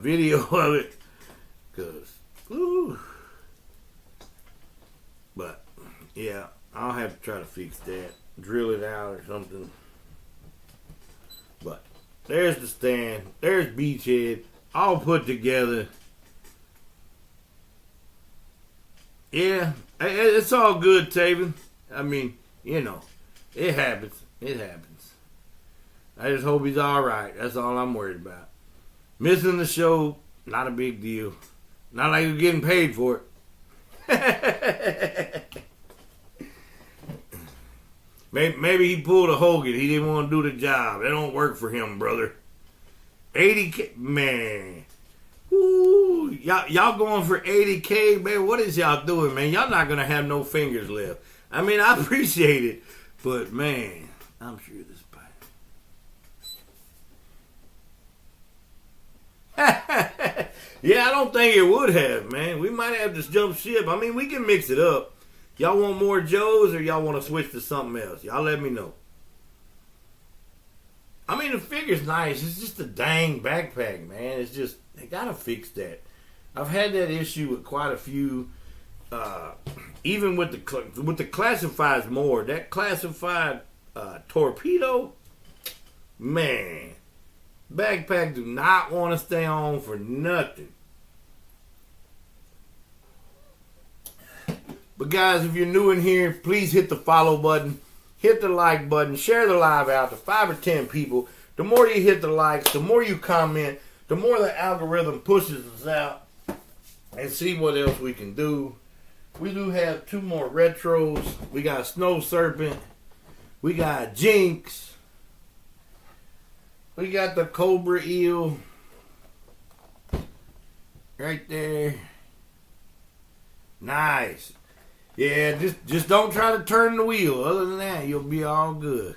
video of it, cause, ooh. But yeah, I'll have to try to fix that, drill it out or something. But there's the stand, there's Beachhead, all put together. Yeah, it's all good, Taven. I mean, you know, it happens. It happens. I just hope he's all right. That's all I'm worried about. Missing the show, not a big deal. Not like you're getting paid for it. Maybe he pulled a Hogan. He didn't want to do the job. That don't work for him, brother. 80K, man. Ooh, y'all going for 80K, man. What is y'all doing, man? Y'all not gonna have no fingers left. I mean, I appreciate it, but man, I'm sure this bite. Yeah, I don't think it would have, man. We might have to jump ship. I mean, we can mix it up. Y'all want more Joes or y'all want to switch to something else? Y'all let me know. I mean, the figure's nice. It's just a dang backpack, man. It's just, they gotta fix that. I've had that issue with quite a few. Even with the classifieds more. That classified torpedo, man. Backpack do not want to stay on for nothing. But guys, if you're new in here, please hit the follow button. Hit the like button. Share the live out to 5 or 10 people. The more you hit the likes, the more you comment, the more the algorithm pushes us out and see what else we can do. We do have 2 more retros. We got Snow Serpent. We got Jinx. We got the Cobra Eel. Right there. Nice. Yeah, just don't try to turn the wheel. Other than that, you'll be all good.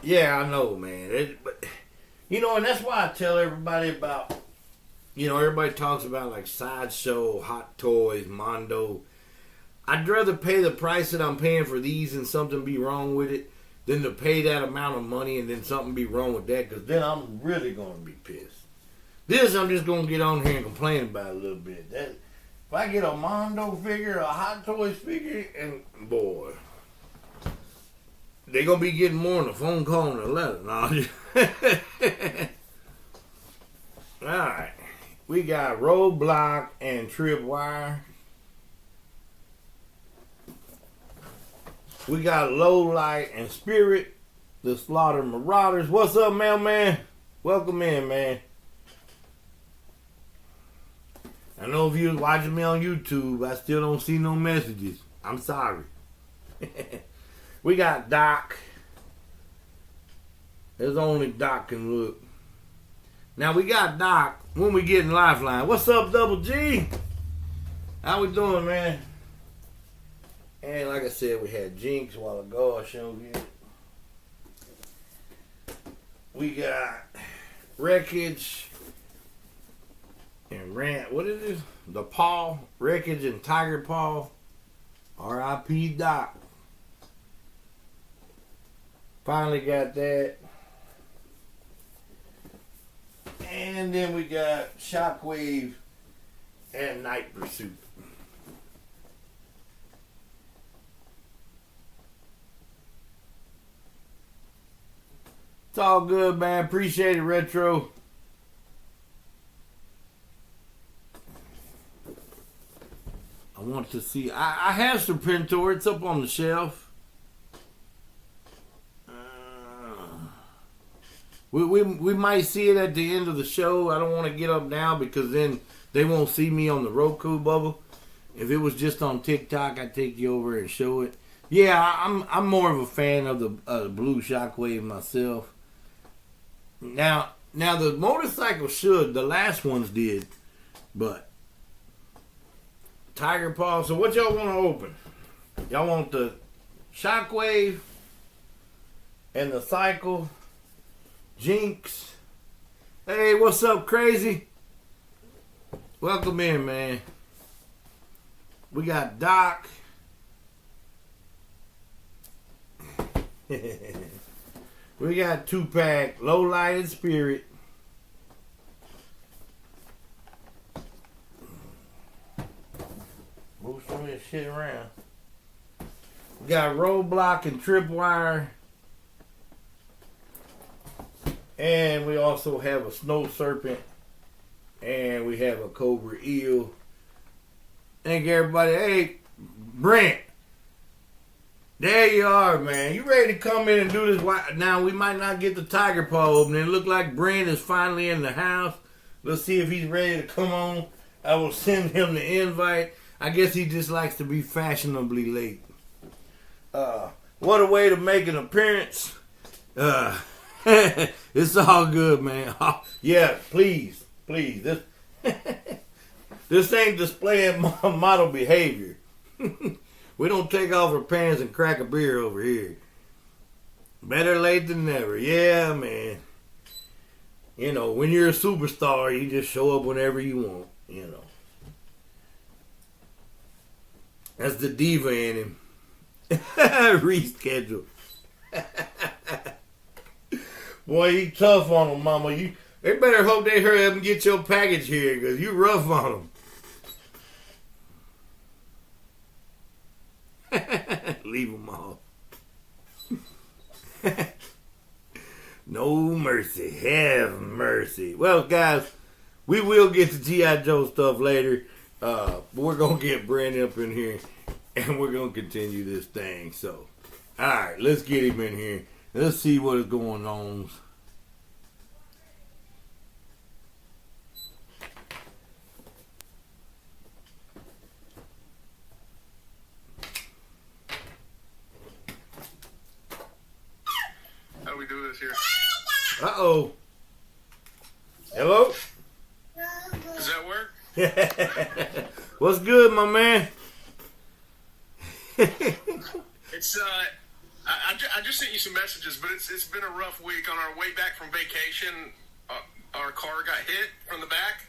Yeah, I know, man. But you know, and that's why I tell everybody about, you know, everybody talks about like Sideshow, Hot Toys, Mondo. I'd rather pay the price that I'm paying for these and something be wrong with it than to pay that amount of money and then something be wrong with that, because then I'm really going to be pissed. This I'm just going to get on here and complain about a little bit. That, if I get a Mondo figure, a Hot Toys figure, and boy, they're going to be getting more than a phone call and a letter. No, alright. We got Roadblock and Tripwire. We got Low Light and Spirit, the Slaughter Marauders. What's up, mailman? Welcome in, man. I know if you was watching me on YouTube, I still don't see no messages. I'm sorry. We got Doc. There's only Doc can look. Now we got Doc when we get in Lifeline. What's up, Double G? How we doing, man? And like I said, we had Jinx a while ago. I showed you. We got Wreckage and Rant. What is this? The Paw. Wreckage and Tiger Paw. R.I.P. Doc. Finally got that. And then we got Shockwave and Night Pursuit. It's all good, man. Appreciate it, Retro. I want to see. I have Serpentor. It's up on the shelf. We might see it at the end of the show. I don't want to get up now because then they won't see me on the Roku bubble. If it was just on TikTok, I'd take you over and show it. Yeah, I'm more of a fan of the blue Shockwave myself. Now the motorcycle should. The last ones did, but Tiger Paw. So what y'all want to open? Y'all want the Shockwave and the Cycle, Jinx. Hey, what's up, Crazy? Welcome in, man. We got Doc. We got 2-pack, Low Light and Spirit. that shit around. We got roadblock and tripwire. And we also have a snow serpent. And we have a cobra eel. Thank everybody. Hey, Brent. There you are, man. You ready to come in and do this? Now, we might not get the tiger paw open. It look like Brent is finally in the house. Let's see if he's ready to come on. I will send him the invite. I guess he just likes to be fashionably late. What a way to make an appearance. It's all good, man. Yeah, please. This ain't displaying model behavior. We don't take off our pants and crack a beer over here. Better late than never. Yeah, man. You know, when you're a superstar, you just show up whenever you want, you know. That's the diva in him. Reschedule. Boy, you tough on them, mama. They better hope they hurry up and get your package here, because you rough on them. Leave them all. No mercy. Have mercy. Well, guys, we will get to G.I. Joe stuff later. But we're going to get Brandon up in here, and we're going to continue this thing. So, all right, let's get him in here. Let's see what is going on. How do we do this here? Uh-oh. Hello? Does that work? What's good, my man? It's I just sent you some messages, but it's been a rough week. On our way back from vacation, our car got hit from the back,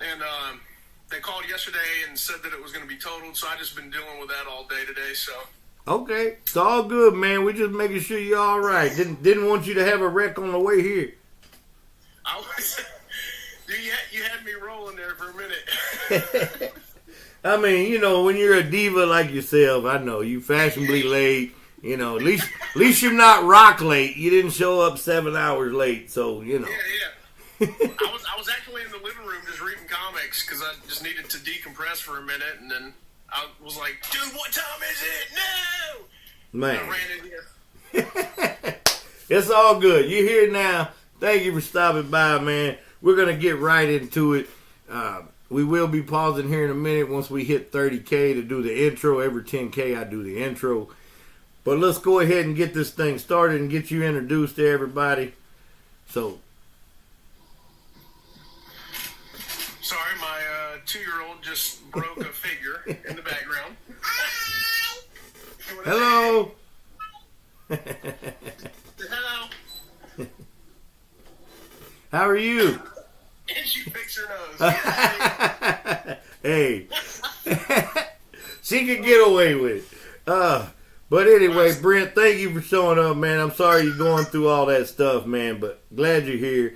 and they called yesterday and said that it was going to be totaled. So I just been dealing with that all day today. So. Okay, it's all good, man. We're just making sure you're all right. Didn't want you to have a wreck on the way here. I was, dude, you had me rolling there for a minute. I mean, you know, when you're a diva like yourself, I know you fashionably late. You know, at least you're not rock late. You didn't show up 7 hours late, so you know. Yeah. I was actually in the living room just reading comics because I just needed to decompress for a minute, and then I was like, dude, what time is it? No! Man. I ran in here. It's all good. You're here now. Thank you for stopping by, man. We're going to get right into it. We will be pausing here in a minute once we hit 30K to do the intro. Every 10K, I do the intro. But let's go ahead and get this thing started and get you introduced to everybody. So. Sorry, my 2-year-old just broke a figure in the background. Hello. Hello. How are you? And she picks her nose. Hey. She can get away with it. But anyway, Brent, thank you for showing up, man. I'm sorry you're going through all that stuff, man, but glad you're here.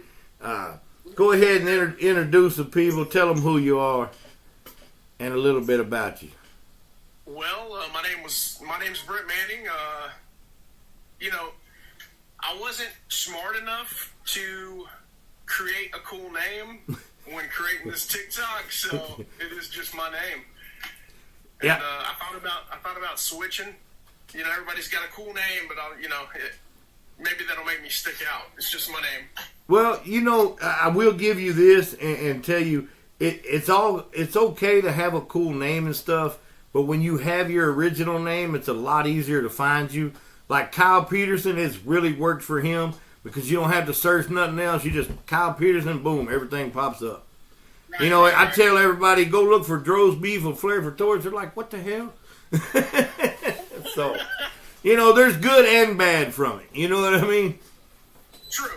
Go ahead and introduce the people. Tell them who you are and a little bit about you. Well, my name's Brent Manning. You know, I wasn't smart enough to create a cool name when creating this TikTok, so it is just my name. And, yeah. I thought about switching. You know, everybody's got a cool name, but maybe that'll make me stick out. It's just my name. Well, you know, I will give you this and tell you it's okay to have a cool name and stuff, but when you have your original name, it's a lot easier to find you. Like Kyle Peterson, it's really worked for him because you don't have to search nothing else. You just Kyle Peterson, boom, everything pops up. Right, you know, I tell everybody, go look for Dro's Beef or Flair for Torch. They're like, what the hell? So, you know, there's good and bad from it. You know what I mean? True.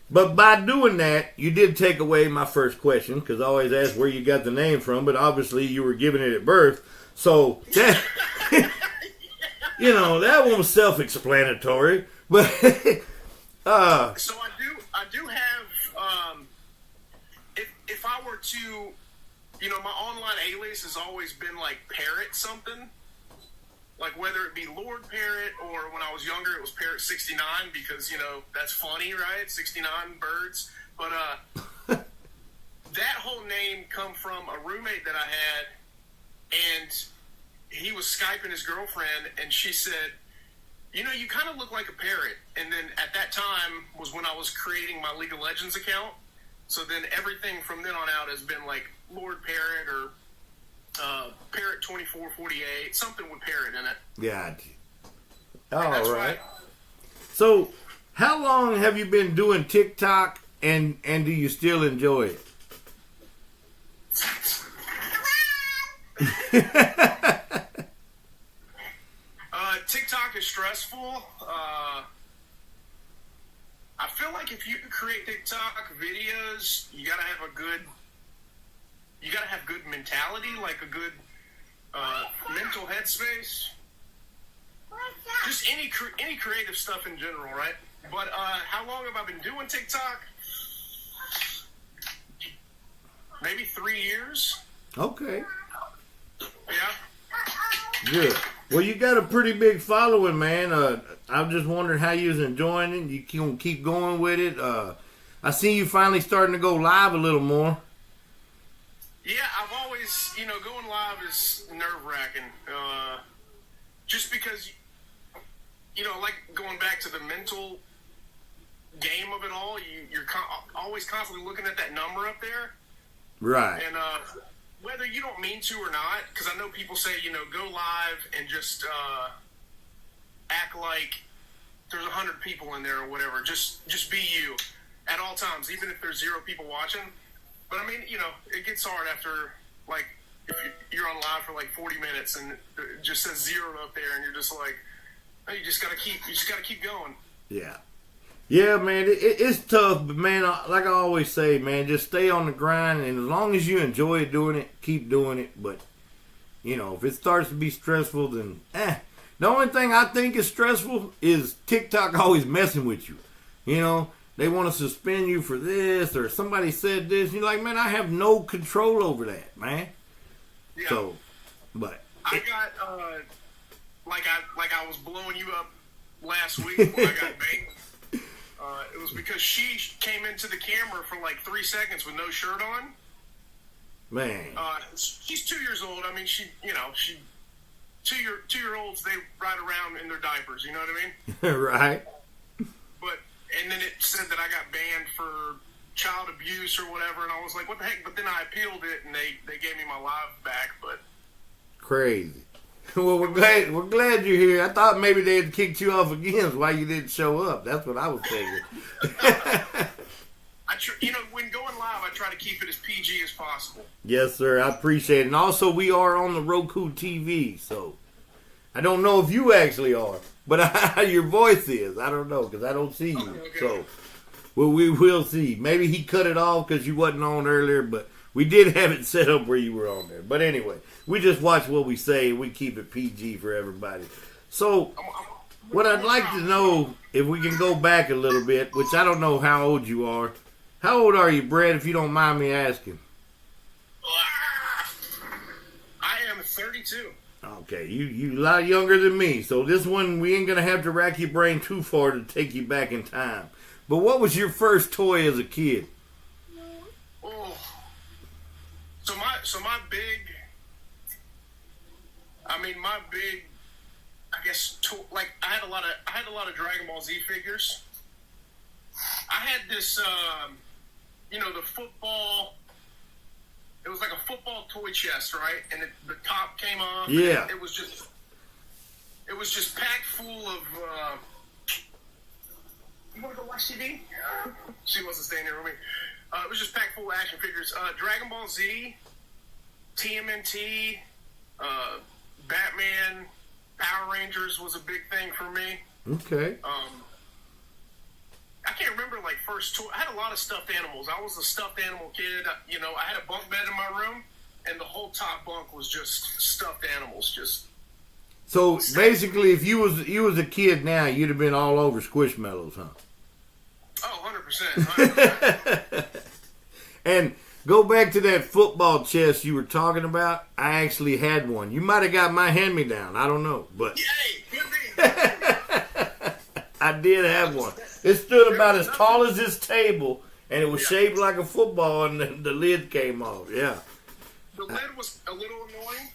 But by doing that, you did take away my first question, because I always ask where you got the name from, but obviously you were given it at birth. So, that, you know, that one was self-explanatory. But, so I do have, if I were to you know, my online alias has always been like Parrot something. Like whether it be Lord Parrot or when I was younger it was Parrot 69 because, you know, that's funny, right? 69 birds. But that whole name come from a roommate that I had, and he was Skyping his girlfriend, and she said, you know, you kind of look like a parrot. And then at that time was when I was creating my League of Legends account. So then everything from then on out has been like Lord Parrot or Parrot 2448, something with parrot in it. Gotcha. All right. So, how long have you been doing TikTok, and do you still enjoy it? TikTok is stressful. I feel like if you create TikTok videos, you gotta have good mentality, like a good mental headspace. Just any creative stuff in general, right? But how long have I been doing TikTok? Maybe 3 years. Okay. Yeah. Good. Well, you got a pretty big following, man. I'm just wondering how you was enjoying it. You can keep going with it. I see you finally starting to go live a little more. Yeah, I've always, you know, going live is nerve-wracking. Just because, you know, like going back to the mental game of it all, you're always constantly looking at that number up there. Right. And whether you don't mean to or not, because I know people say, you know, go live and just act like there's 100 people in there or whatever. Just be you at all times, even if there's 0 people watching. But I mean, you know, it gets hard after, like, if you're on live for like 40 minutes and it just says 0 up there, and you're just like, oh, you just gotta keep going. Yeah. Yeah, man, it's tough, but man, like I always say, man, just stay on the grind, and as long as you enjoy doing it, keep doing it. But, you know, if it starts to be stressful, then, The only thing I think is stressful is TikTok always messing with you. You know, they want to suspend you for this, or somebody said this. You're like, man, I have no control over that, man. Yeah. So, but I got, like I was blowing you up last week when I got banged. It was because she came into the camera for like 3 seconds with no shirt on. Man. She's 2 years old. I mean, she 2-year-olds, they ride around in their diapers, you know what I mean? Right. But, and then it said that I got banned for child abuse or whatever, and I was like, what the heck? But then I appealed it, and they gave me my live back, but... Crazy. Well, we're glad you're here. I thought maybe they had kicked you off again why you didn't show up. That's what I was thinking. You know, when going live, I try to keep it as PG as possible. Yes, sir. I appreciate it. And also, we are on the Roku TV, so I don't know if you actually are, but your voice is. I don't know because I don't see you. Okay. So, well, we will see. Maybe he cut it off because you wasn't on earlier, but we did have it set up where you were on there. But anyway, we just watch what we say. We keep it PG for everybody. So, what I'd like to know, if we can go back a little bit, which I don't know how old you are. How old are you, Brett, if you don't mind me asking? I am 32. Okay, you a lot younger than me, so this one, we ain't going to have to rack your brain too far to take you back in time. But what was your first toy as a kid? Oh. So my big, I guess, like, I had a lot of Dragon Ball Z figures. I had this, the football. It was like a football toy chest, right? And the top came off. Yeah. It was just packed full of. You want to go watch TV? She wasn't staying here with me. It was just packed full of action figures. Dragon Ball Z, TMNT, Batman, Power Rangers was a big thing for me. Okay. I can't remember, like, first toy. I had a lot of stuffed animals. I was a stuffed animal kid. I had a bunk bed in my room, and the whole top bunk was just stuffed animals. So basically, if you was a kid now, you'd have been all over Squishmallows, huh? Oh, 100%. 100%. And go back back to that football chest you were talking about. I actually had one. You might have got my hand-me-down. I don't know. But Yay! Could be. I did have one. It stood about as tall as this table, and it was shaped like a football, and the lid came off. Yeah. The lid was a little annoying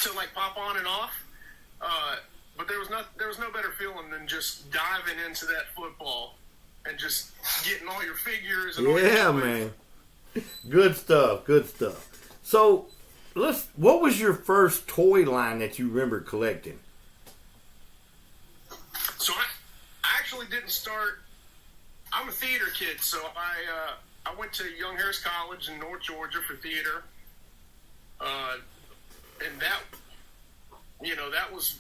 to like pop on and off, but there was no better feeling than just diving into that football and just getting all your figures. And all your toys. Man. Good stuff. Good stuff. So, what was your first toy line that you remember collecting? So I actually didn't start. I'm a theater kid, so I went to Young Harris College in North Georgia for theater, and that was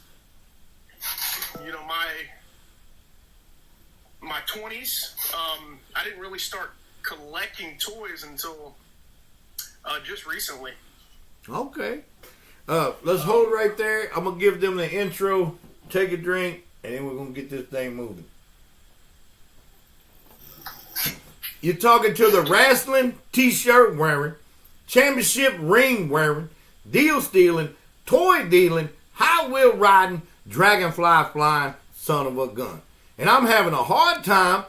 my 20s. I didn't really start collecting toys until just recently. Okay. Let's hold right there. I'm gonna give them the intro. Take a drink. And then we're going to get this thing moving. You're talking to the wrestling t-shirt wearing, championship ring wearing, deal stealing, toy dealing, high wheel riding, dragonfly flying son of a gun. And I'm having a hard time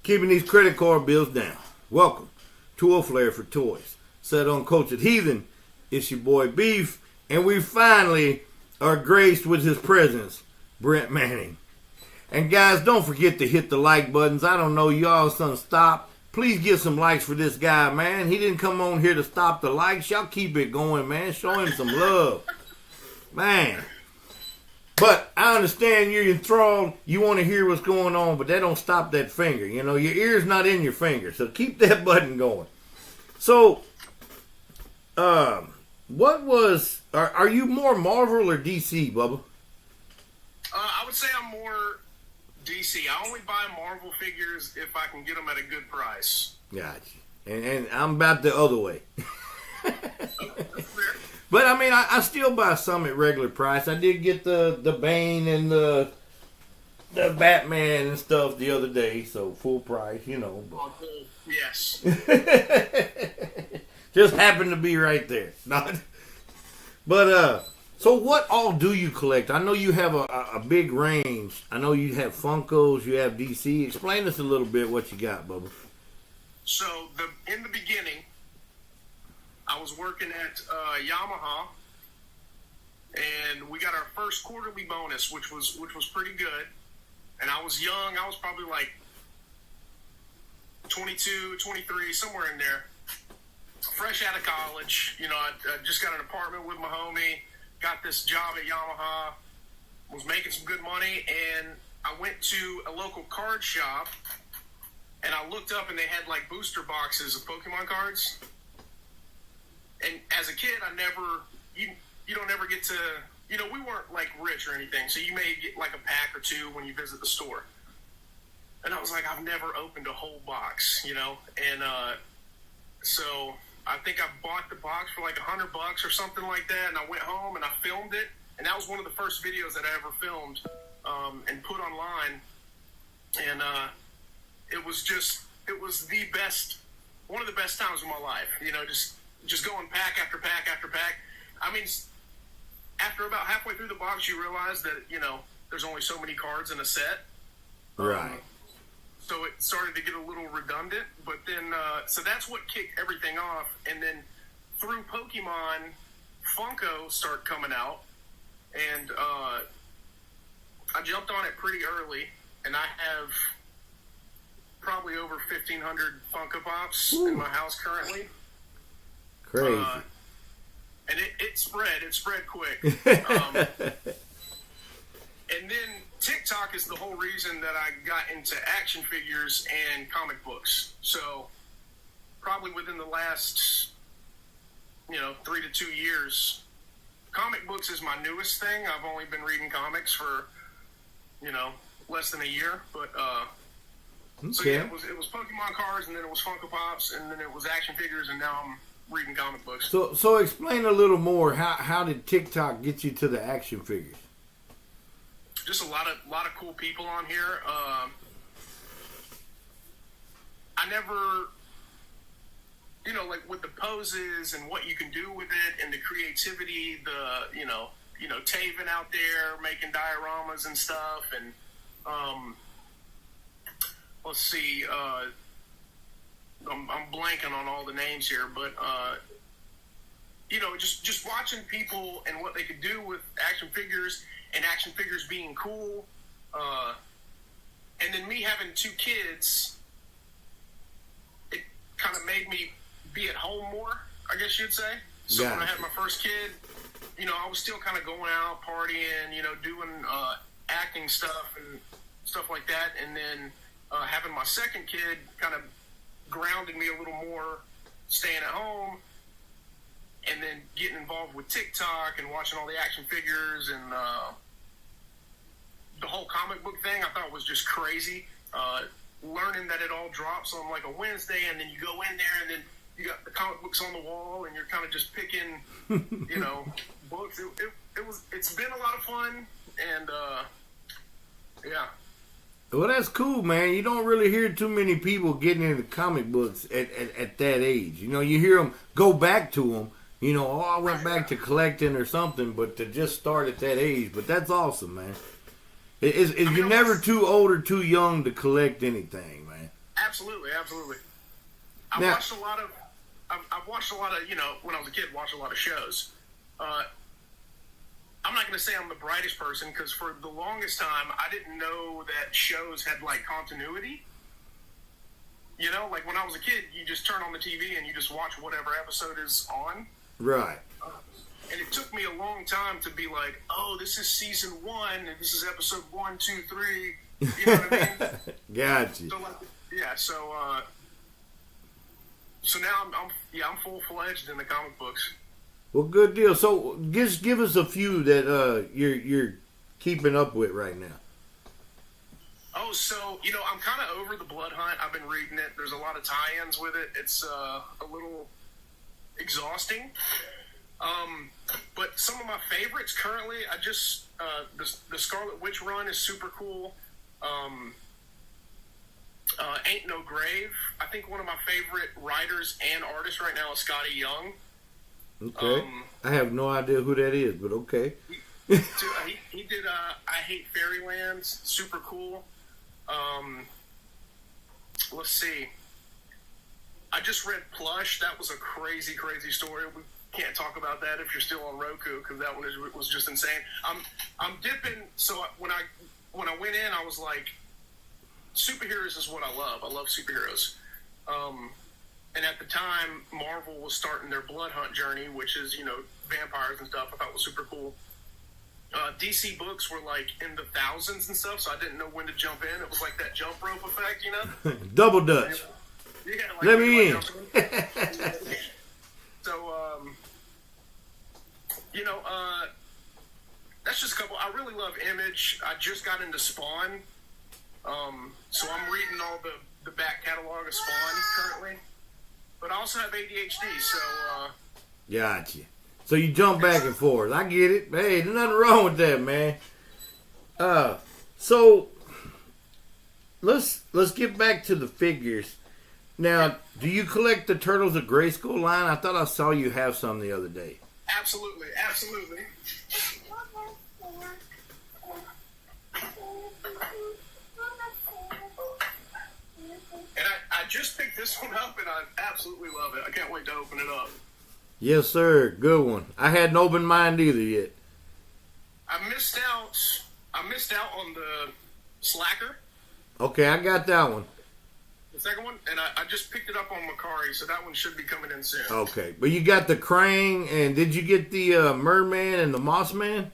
keeping these credit card bills down. Welcome to A Flair for Toys. Said Uncultured Heathen, it's your boy Beef, and we finally are graced with his presence, Brent Manning. And guys, don't forget to hit the like buttons. I don't know, y'all son stop. Please give some likes for this guy, man. He didn't come on here to stop the likes. Y'all keep it going, man. Show him some love. Man. But I understand you're enthralled. You want to hear what's going on, but that don't stop that finger. You know, your ear's not in your finger. So keep that button going. So, what was... Are you more Marvel or DC, Bubba? I would say I'm more DC. I only buy Marvel figures if I can get them at a good price. Gotcha. And I'm about the other way. But, I mean, I still buy some at regular price. I did get the Bane and the Batman and stuff the other day, so full price, you know. But. Yes. Just happened to be right there. But, so what all do you collect? I know you have a big range. I know you have Funkos, you have DC. Explain us a little bit what you got, Bubba. So, in the beginning, I was working at Yamaha, and we got our first quarterly bonus, which was pretty good. And I was young. I was probably like 22, 23, somewhere in there. Fresh out of college. You know, I just got an apartment with my homie. Got this job at Yamaha, was making some good money, and I went to a local card shop, and I looked up, and they had, like, booster boxes of Pokemon cards. And as a kid, you don't ever get to, you know, we weren't, like, rich or anything, so you may get, like, a pack or two when you visit the store. And I was like, I've never opened a whole box, you know, and so... I think I bought the box for like $100 or something like that, and I went home and I filmed it, and that was one of the first videos that I ever filmed and put online, and it was the best, one of the best times of my life, you know, just going pack after pack after pack. I mean, after about halfway through the box, you realize that, you know, there's only so many cards in a set. Right. So it started to get a little redundant, but then, so that's what kicked everything off. And then through Pokemon, Funko started coming out, and I jumped on it pretty early, and I have probably over 1,500 Funko Pops in my house currently. Crazy. And it spread quick. And then TikTok is the whole reason that I got into action figures and comic books. So probably within the last, 3 to 2 years, comic books is my newest thing. I've only been reading comics for, less than a year. But okay. So yeah, it was Pokemon cards, and then it was Funko Pops, and then it was action figures, and now I'm reading comic books. So explain a little more. How did TikTok get you to the action figures? Just a lot of cool people on here. like with the poses and what you can do with it and the creativity, Taven out there making dioramas and stuff, and let's see, I'm blanking on all the names here, but just watching people and what they could do with action figures and action figures being cool, and then me having 2 kids, it kind of made me be at home more, I guess you'd say. So when I had my first kid, I was still kind of going out, partying, doing acting stuff and stuff like that. And then having my second kid kind of grounded me a little more, staying at home, and then getting involved with TikTok and watching all the action figures and the whole comic book thing. I thought was just crazy. Learning that it all drops on like a Wednesday, and then you go in there, and then you got the comic books on the wall, and you're kind of just picking, books. It's been a lot of fun, and yeah. Well, that's cool, man. You don't really hear too many people getting into comic books at that age. You hear them go back to them. I went back to collecting or something, but to just start at that age. But that's awesome, man. You're never too old or too young to collect anything, man. Absolutely. I've watched a lot of, when I was a kid, watched a lot of shows. I'm not going to say I'm the brightest person, because for the longest time, I didn't know that shows had, like, continuity. Like when I was a kid, you just turn on the TV and you just watch whatever episode is on. Right. And it took me a long time to be like, oh, this is season 1, and this is episode 1, 2, 3. You know what I mean? Gotcha. So, so now I'm full-fledged in the comic books. Well, good deal. So just give us a few that you're keeping up with right now. Oh, so, I'm kind of over the Blood Hunt. I've been reading it. There's a lot of tie-ins with it. It's a little exhausting. But some of my favorites currently, the Scarlet Witch run is super cool. Ain't No Grave. I think one of my favorite writers and artists right now is Scotty Young. Okay. I have no idea who that is, but okay. He did I Hate Fairylands. Super cool. Let's see. I just read Plush. That was a crazy, crazy story. We can't talk about that if you're still on Roku, because that one was just insane. I'm dipping. So when I went in, I was like, superheroes is what I love. I love superheroes. And at the time, Marvel was starting their Blood Hunt journey, which is, vampires and stuff. I thought was super cool. DC books were like in the thousands and stuff, so I didn't know when to jump in. It was like that jump rope effect, Double Dutch. Yeah, like let me in. So, that's just a couple. I really love Image. I just got into Spawn. So I'm reading all the back catalog of Spawn currently. But I also have ADHD, so... Gotcha. So you jump back and forth. I get it. Hey, there's nothing wrong with that, man. So let's get back to the figures. Now, do you collect the Turtles of Grayskull line? I thought I saw you have some the other day. Absolutely. And I just picked this one up, and I absolutely love it. I can't wait to open it up. Yes, sir. Good one. I hadn't opened mine either yet. I missed out on the Slacker. Okay, I got that one. The second one, and I just picked it up on Macari, so that one should be coming in soon. Okay, but you got the Krang, and did you get the Merman and the Moss Man?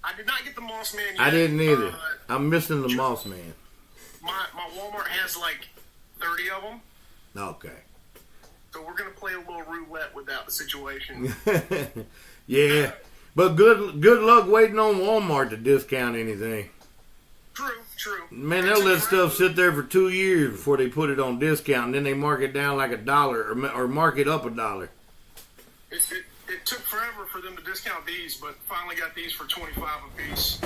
I did not get the Moss Man yet. I didn't either. I'm missing the Moss Man. My Walmart has like 30 of them. Okay. So we're going to play a little roulette with that situation. Yeah. But good luck waiting on Walmart to discount anything. True. Man, they'll let stuff sit there for 2 years before they put it on discount, and then they mark it down like $1 or mark it up $1. It took forever for them to discount these, but finally got these for $25 a piece.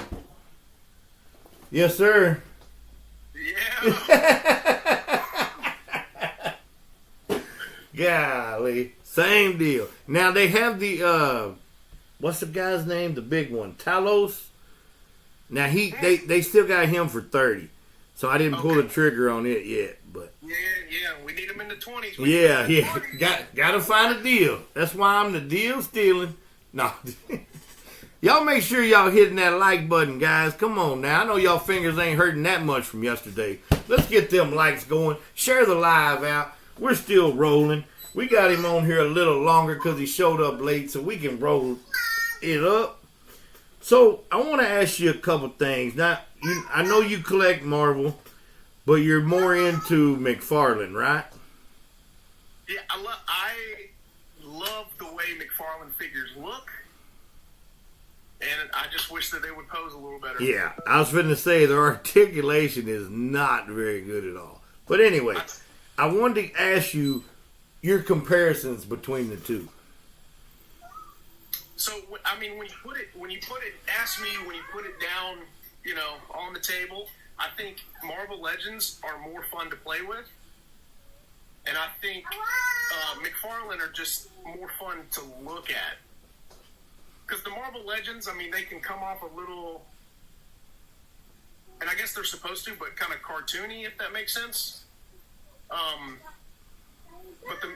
Yes, sir. Yeah. Golly. Same deal. Now they have the what's the guy's name? The big one. Talos. Now they still got him for 30. So I didn't pull the trigger on it yet, but yeah, we need him in the 20s. Yeah. Gotta find a deal. That's why I'm the deal stealing. No. Y'all make sure y'all hitting that like button, guys. Come on now. I know y'all fingers ain't hurting that much from yesterday. Let's get them likes going. Share the live out. We're still rolling. We got him on here a little longer because he showed up late, so we can roll it up. So I want to ask you a couple things. Now, I know you collect Marvel, but you're more into McFarlane, right? Yeah, I love the way McFarlane figures look. And I just wish that they would pose a little better. Yeah, I was going to say their articulation is not very good at all. But anyway, I wanted to ask you your comparisons between the two. So, I mean, when you put it down, on the table, I think Marvel Legends are more fun to play with. And I think McFarlane are just more fun to look at. Because the Marvel Legends, I mean, they can come off a little, and I guess they're supposed to, but kind of cartoony, if that makes sense. But the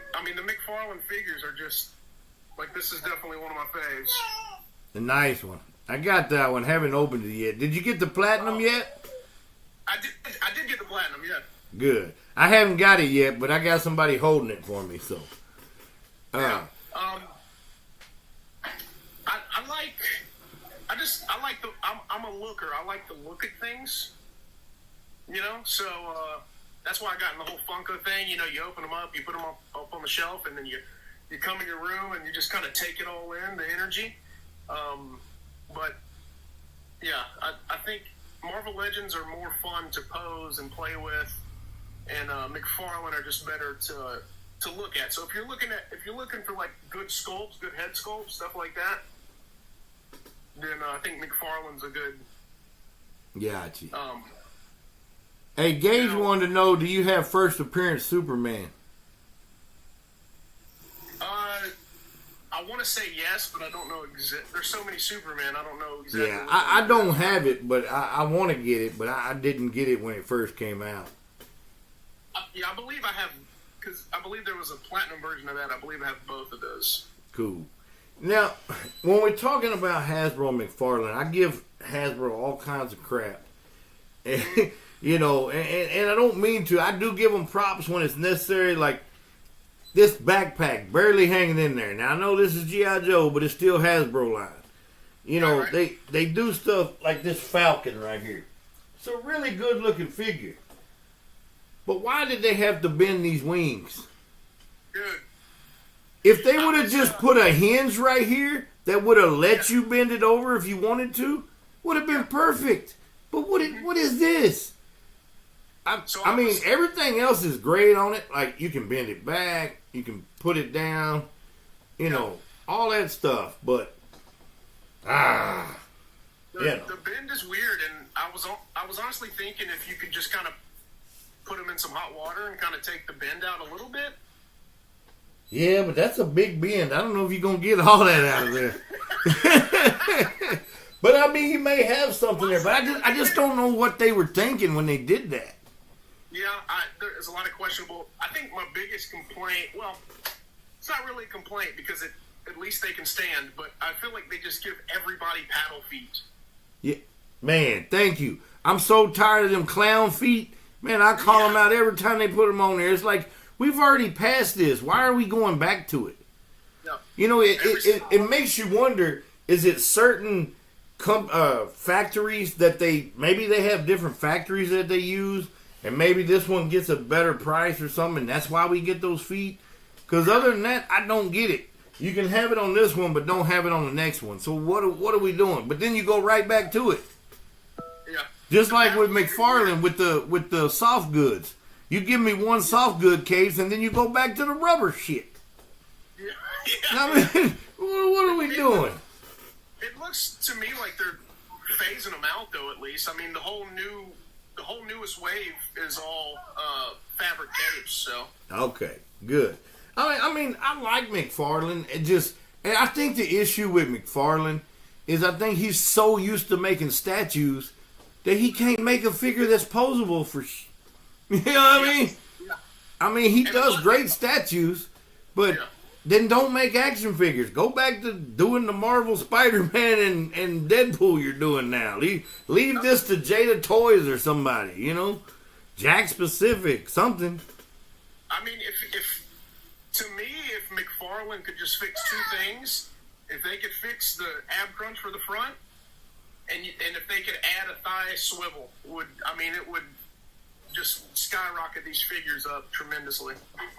McFarlane figures are just, like, this is definitely one of my faves. The nice one. I got that one. Haven't opened it yet. Did you get the platinum yet? I did get the platinum, yeah. Good. I haven't got it yet, but I got somebody holding it for me, so. I'm a looker. I like to look at things, so that's why I got in the whole Funko thing. You open them up, you put them up on the shelf, and then you come in your room and you just kind of take it all in, the energy. But yeah, I think Marvel Legends are more fun to pose and play with, and McFarlane are just better to look at. So if you're looking for like good sculpts, good head sculpts, stuff like that, then I think McFarlane's a good. Gotcha. Hey, Gage wanted to know: do you have first appearance Superman? I want to say yes, but I don't know there's so many Superman, I don't know exactly. Yeah, I don't have it, but I want to get it, but I didn't get it when it first came out. I believe I have, because I believe there was a platinum version of that. I believe I have both of those. Cool. Now, when we're talking about Hasbro and McFarlane, I give Hasbro all kinds of crap. And, and I don't mean to. I do give them props when it's necessary, like this backpack, barely hanging in there. Now, I know this is G.I. Joe, but it's still Hasbro line. Right. They do stuff like this Falcon right here. It's a really good-looking figure. But why did they have to bend these wings? Good. If they would have just put a hinge right here that would have let you bend it over if you wanted to, would have been perfect. But what is this? I mean, everything else is great on it. Like, you can bend it back, you can put it down, all that stuff. But, The bend is weird, and I was honestly thinking if you could just kind of put them in some hot water and kind of take the bend out a little bit. Yeah, but that's a big bend. I don't know if you're going to get all that out of there. But, I mean, you may have something there. But I just don't know what they were thinking when they did that. Yeah, there's a lot of questionable. I think my biggest complaint, well, it's not really a complaint because at least they can stand, but I feel like they just give everybody paddle feet. Yeah, man, thank you. I'm so tired of them clown feet. Man, I call them out every time they put them on there. It's like, we've already passed this. Why are we going back to it? Yeah. It makes you wonder, is it certain factories that maybe they have different factories that they use, and maybe this one gets a better price or something, and that's why we get those feet? Because other than that, I don't get it. You can have it on this one, but don't have it on the next one. So what are we doing? But then you go right back to it. Yeah. Just like with McFarlane with the soft goods. You give me one soft good case, and then you go back to the rubber shit. Yeah. I mean, what are we doing? It looks to me like they're phasing them out, though. At least, I mean, the whole newest wave is all fabric capes. So okay, good. I mean, I like McFarlane. And I think the issue with McFarlane is I think he's so used to making statues that he can't make a figure that's posable for. You know what I mean? Yeah. I mean, he does great statues, but then don't make action figures. Go back to doing the Marvel Spider-Man and Deadpool you're doing now. Leave this to Jada Toys or somebody, you know? Jack Pacific, something. I mean, if to me, if McFarlane could just fix two things, if they could fix the ab crunch for the front, and if they could add a thigh swivel, it would just skyrocket these figures up tremendously.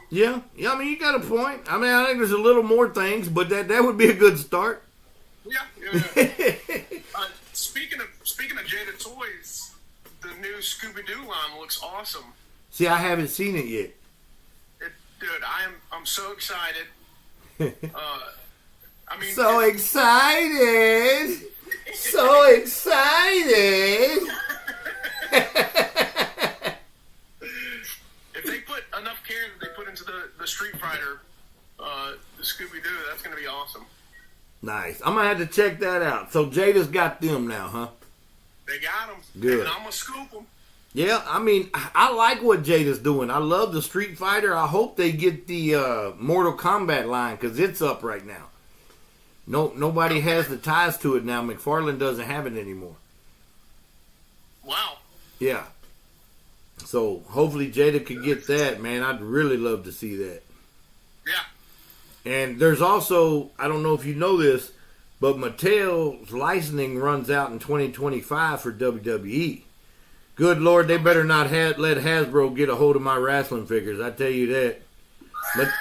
Yeah. I mean, you got a point. I mean, I think there's a little more things, but that would be a good start. Yeah. Speaking of Jada Toys, the new Scooby-Doo line looks awesome. See, I haven't seen it yet. Dude, I'm so excited. So excited. So excited. If they put enough care that they put into the Street Fighter, the Scooby-Doo, that's going to be awesome. Nice. I'm going to have to check that out. So Jada's got them now, huh? They got them. Good. And I'm going to scoop them. Yeah, I mean, I like what Jada's doing. I love the Street Fighter. I hope they get the Mortal Kombat line because it's up right now. Nobody has the ties to it now. McFarlane doesn't have it anymore. Wow. Yeah. So hopefully Jada could get that, man. I'd really love to see that. Yeah. And there's also, I don't know if you know this, but Mattel's licensing runs out in 2025 for WWE. Good Lord, they better not let Hasbro get a hold of my wrestling figures. I tell you that.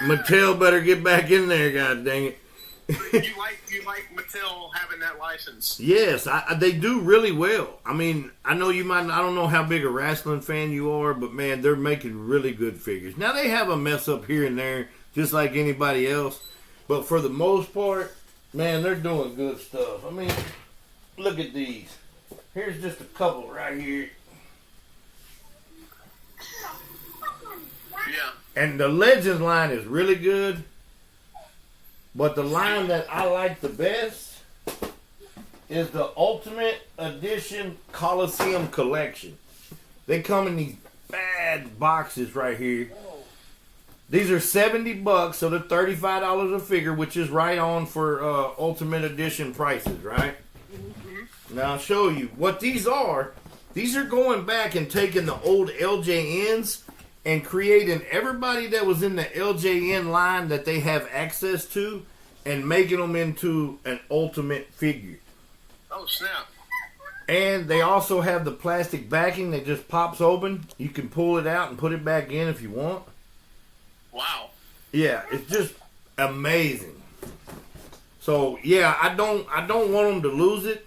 Mattel better get back in there, god dang it. you like Mattel having that license? Yes, they do really well. I mean, I know you might. I don't know how big a wrestling fan you are, but man, they're making really good figures. Now they have a mess up here and there, just like anybody else. But for the most part, man, they're doing good stuff. I mean, look at these. Here's just a couple right here. Yeah. And the Legends line is really good. But the line that I like the best is the Ultimate Edition Coliseum Collection. They come in these bad boxes right here. These are $70, so they're $35 a figure, which is right on for Ultimate Edition prices, right? Mm-hmm. Now I'll show you what these are. These are going back and taking the old LJNs and creating everybody that was in the LJN line that they have access to and making them into an ultimate figure. Oh, snap. And they also have the plastic backing that just pops open. You can pull it out and put it back in if you want. Wow. Yeah, it's just amazing. So, yeah, I don't want them to lose it.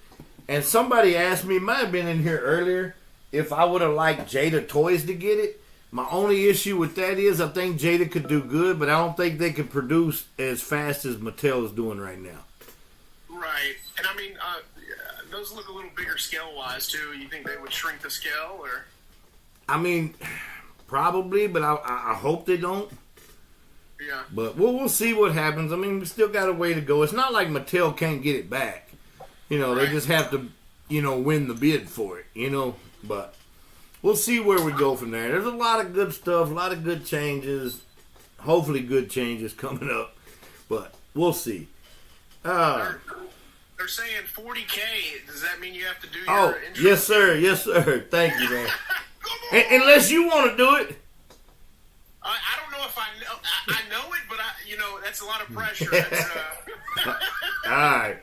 And somebody asked me, might have been in here earlier, if I would have liked Jada Toys to get it. My only issue with that is I think Jada could do good, but I don't think they could produce as fast as Mattel is doing right now. Right. And I mean, those look a little bigger scale-wise, too. You think they would shrink the scale, or? I mean, probably, but I hope they don't. Yeah. But we'll see what happens. I mean, we still got a way to go. It's not like Mattel can't get it back. You know, They just have to, win the bid for it, But we'll see where we go from there. There's a lot of good stuff, a lot of good changes. Hopefully good changes coming up. But we'll see. They're saying 40K. Does that mean you have to do your insurance? Yes, sir. Yes, sir. Thank you, man. Unless you want to do it. I don't know if I know. I know it, but that's a lot of pressure. All right.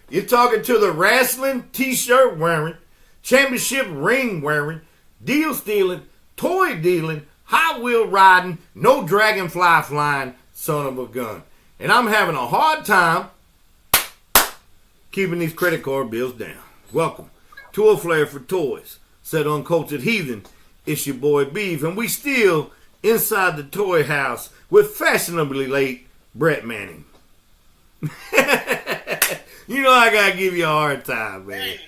You're talking to the wrestling, t-shirt wearing, championship ring wearing, deal stealing, toy dealing, high wheel riding, no dragonfly flying son of a gun. And I'm having a hard time keeping these credit card bills down. Welcome to A Flair for Toys. Said Uncultured Heathen, it's your boy Beef, and we still inside the toy house with fashionably late Brett Manning. I gotta give you a hard time, man. Hey,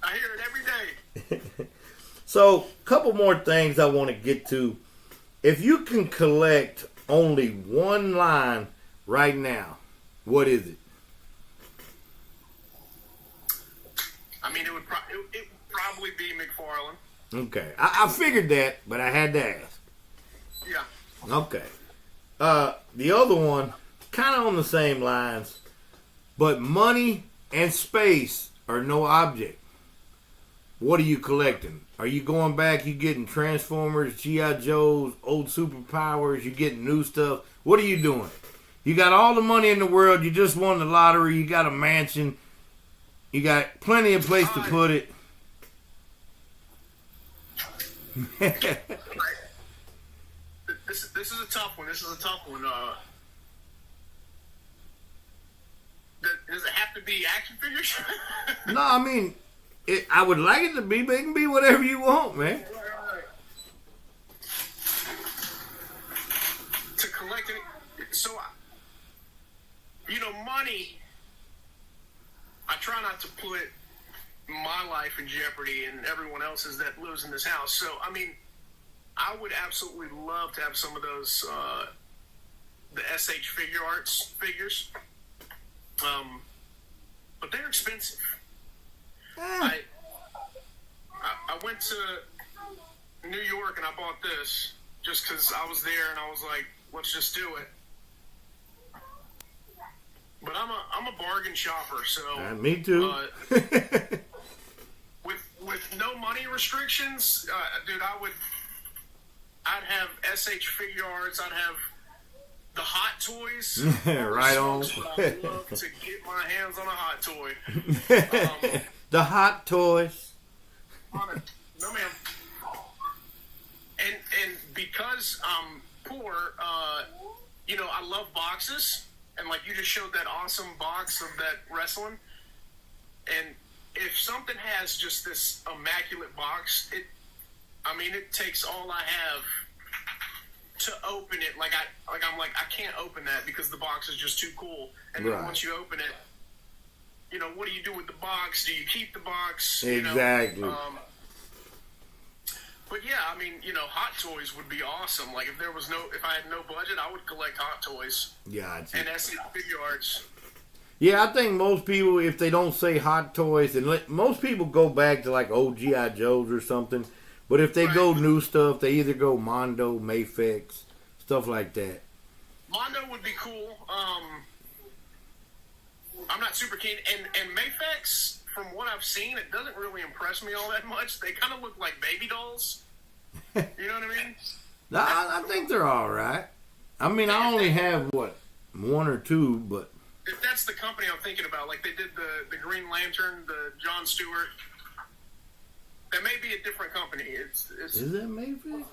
I hear it every day. So, a couple more things I want to get to. If you can collect only one line right now, what is it? I mean, it would probably be McFarlane. Okay. I figured that, but I had to ask. Yeah. Okay. The other one, kind of on the same lines, but money and space are no object. What are you collecting? Are you going back, you getting Transformers, G.I. Joes, old superpowers, you getting new stuff? What are you doing? You got all the money in the world, you just won the lottery, you got a mansion, you got plenty of place to put it. This is a tough one. Does it have to be action figures? No, I mean, I would like it to be, but it can be whatever you want, man. Right. To collect it, so money. I try not to put my life in jeopardy and everyone else's that lives in this house. So, I mean, I would absolutely love to have some of those, the SH Figure Arts figures. But they're expensive. I went to New York and I bought this just because I was there and I was like, let's just do it. But I'm a bargain shopper, so me too. With no money restrictions, dude, I'd have SH Figure Arts. I'd have the Hot Toys. Right on. I'd love to get my hands on a Hot Toy. The Hot Toys. No, ma'am. And because I'm poor, I love boxes. And like you just showed that awesome box of that wrestling. And if something has just this immaculate box, it takes all I have to open it. I'm like, I can't open that because the box is just too cool. And then once you open it, what do you do with the box? Do you keep the box? Exactly. But yeah, I mean, Hot Toys would be awesome. Like if I had no budget, I would collect Hot Toys. Gotcha. And SC Figure Arts. Yeah, I think most people, if they don't say Hot Toys, and most people go back to like old G.I. Joes or something. But if they go new stuff, they either go Mondo, Mayfix, stuff like that. Mondo would be cool. I'm not super keen. And Mayfix, from what I've seen, it doesn't really impress me all that much. They kind of look like baby dolls. You know what I mean? No, I think they're all right. I mean, I only have, one or two, but... If that's the company I'm thinking about, like they did the Green Lantern, the Jon Stewart, that may be a different company. It's Is that Mayfix?